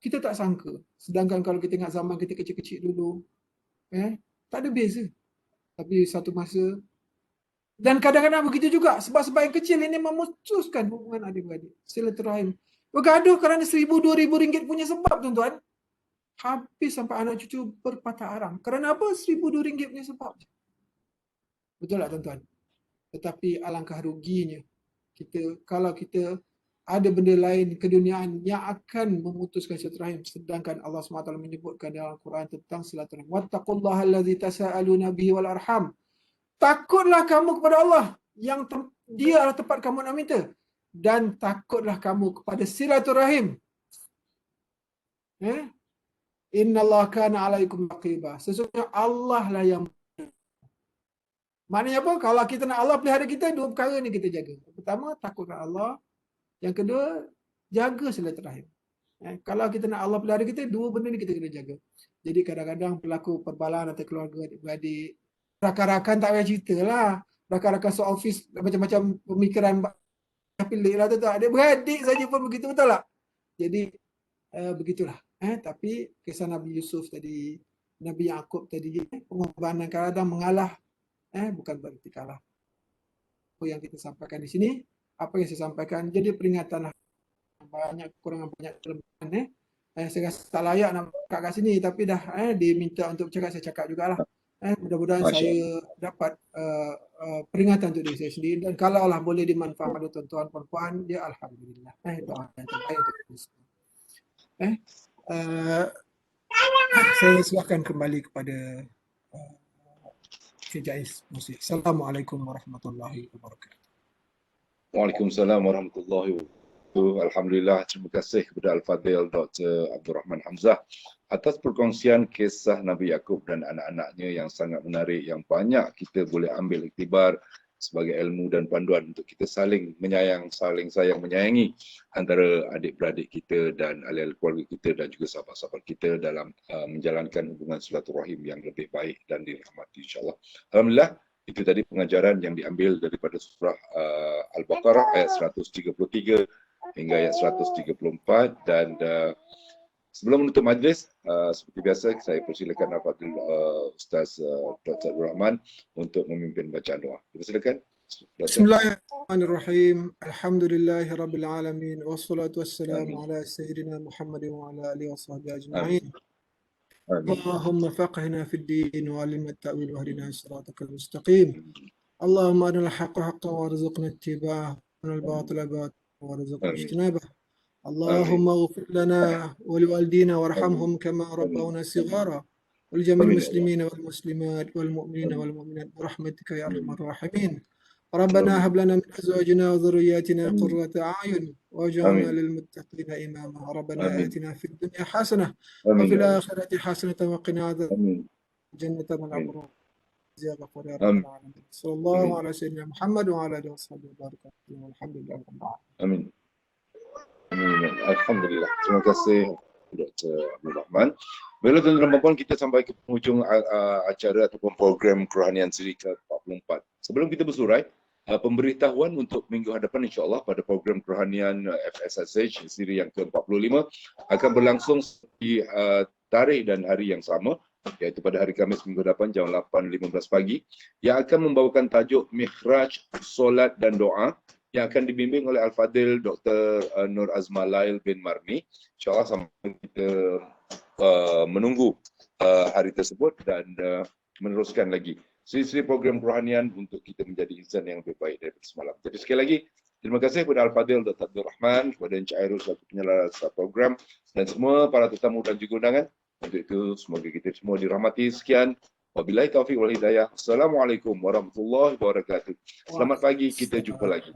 Speaker 2: kita tak sangka. Sedangkan kalau kita ingat zaman kita kecil-kecil dulu, tak ada beza. Tapi satu masa, dan kadang-kadang begitu juga, sebab-sebab yang kecil ini memutuskan hubungan adik-beradik. Silaturahim. Bergaduh kerana RM1,000, RM2,000 punya sebab tuan-tuan. Habis sampai anak cucu berpatah arang. Kerana apa? RM1,000 punya sebab. Betul tak tuan-tuan? Tetapi alangkah ruginya kalau kita ada benda lain keduniaan yang akan memutuskan silaturahim, sedangkan Allah SWT menyebutkan dalam Al-Quran tentang silaturahim. Wattaqullaha allazi tasaaluna bihi wal arham. Takutlah kamu kepada Allah yang dia adalah tempat kamu nak minta, dan takutlah kamu kepada silaturahim. Innallaha kana alaikum raqiba. Sesungguhnya Allah lah yang. Maknanya apa? Kalau kita nak Allah pelihara kita, 2 perkara ni kita jaga. Pertama, takutkan Allah. Yang kedua, jaga silaturahim. Kalau kita nak Allah pelihara kita, 2 benda ni kita kena jaga. Jadi kadang-kadang berlaku perbalaan antara keluarga, adik-beradik. Rakan-rakan tak payah cerita lah. Rakan-rakan se-office, macam-macam pemikiran pelik lah tu. Adik-beradik saja pun begitu, betul tak? Jadi, begitulah. Tapi kisah Nabi Yusuf tadi, Nabi Yaqub tadi, pengorbanan kadang-kadang mengalah, bukan berarti kalah. Apa yang kita sampaikan di sini, apa yang saya sampaikan jadi peringatan lah. Kurang banyak kelemahan. Saya rasa tak layak nak cakap kat sini, tapi dah diminta untuk cakap, saya cakap jugalah. Mudah-mudahan saya dapat peringatan untuk diri saya sendiri, dan kalau Allah boleh dimanfaatkan oleh tuan-tuan puan-puan, ya alhamdulillah. Doa yang terbaik untuk kita semua. Saya silakan kembali kepada Cik Jais Musik. Assalamualaikum warahmatullahi wabarakatuh.
Speaker 1: Waalaikumsalam warahmatullahi wabarakatuh. Alhamdulillah, terima kasih kepada Al-Fadhil Dr. Abdul Rahman Hamzah atas perkongsian kisah Nabi Yaqub dan anak-anaknya yang sangat menarik, yang banyak kita boleh ambil iktibar sebagai ilmu dan panduan untuk kita saling menyayang, saling sayang menyayangi antara adik-beradik kita dan ahli-ahli keluarga kita dan juga sahabat-sahabat kita dalam menjalankan hubungan silaturahim yang lebih baik dan dirahmati insya-Allah. Alhamdulillah, itu tadi pengajaran yang diambil daripada surah Al-Baqarah ayat 133 hingga ayat 134 dan sebelum menutup majlis, seperti biasa saya persilakan Al-Fadhil Ustaz Dr. Abdul Rahman untuk memimpin bacaan doa. Silakan.
Speaker 2: Bismillahirrahmanirrahim. Alhamdulillahirabbil alamin wassalatu wassalamu ala sayyidina Muhammadin wa ala alihi washabbihi ajma'in. Allahumma faqihna fid din wa 'allimna at-ta'wil wa hdina siratal mustaqim. Allahumma arina al-haqqa haqqan warzuqna ittiba'ahu wa arina al-batila batilan warzuqna ijtinabah. اللهم اغفر لنا ولوالدينا وارحمهم كما ربونا صغارا ولجميع المسلمين والمسلمات والمؤمنين والمؤمنات برحمتك يا ارحم الراحمين. ربنا هب لنا من ازواجنا وذرياتنا قرة اعين واجعلنا للمتقين اماما. ربنا اتنا في الدنيا حسنة وفي الاخرة حسنة وقنا عذاب الجنة والابرار. يا غفور يا رب العالمين. صلى الله على سيدنا محمد وعلى اله وصحبه وبارك وسلم والحمد لله رب العالمين.
Speaker 1: Amin. Alhamdulillah. Terima kasih Dr. Abdul Rahman. Baiklah tuan-tuan dan puan, kita sampai ke penghujung acara ataupun program Kerohanian siri ke-44. Sebelum kita bersurai, pemberitahuan untuk minggu hadapan insya-Allah pada program Kerohanian FSSH siri yang ke-45 akan berlangsung di tarikh dan hari yang sama, iaitu pada hari Khamis minggu hadapan jam 8.15 pagi, yang akan membawakan tajuk Mikhraj Solat dan Doa yang akan dibimbing oleh Al-Fadhil Dr. Nur Azma Lail bin Marni. InsyaAllah sampai kita menunggu hari tersebut dan meneruskan lagi siri-siri program kerohanian untuk kita menjadi insan yang lebih baik daripada semalam. Jadi sekali lagi, terima kasih kepada Al-Fadhil Dr. Abdul Rahman, kepada Encik Airul selaku penyelaras program dan semua para tetamu dan juga undangan. Untuk itu, semoga kita semua dirahmati. Sekian. Wabillahi taufiq wal hidayah. Assalamualaikum warahmatullahi wabarakatuh. Selamat pagi, kita jumpa lagi.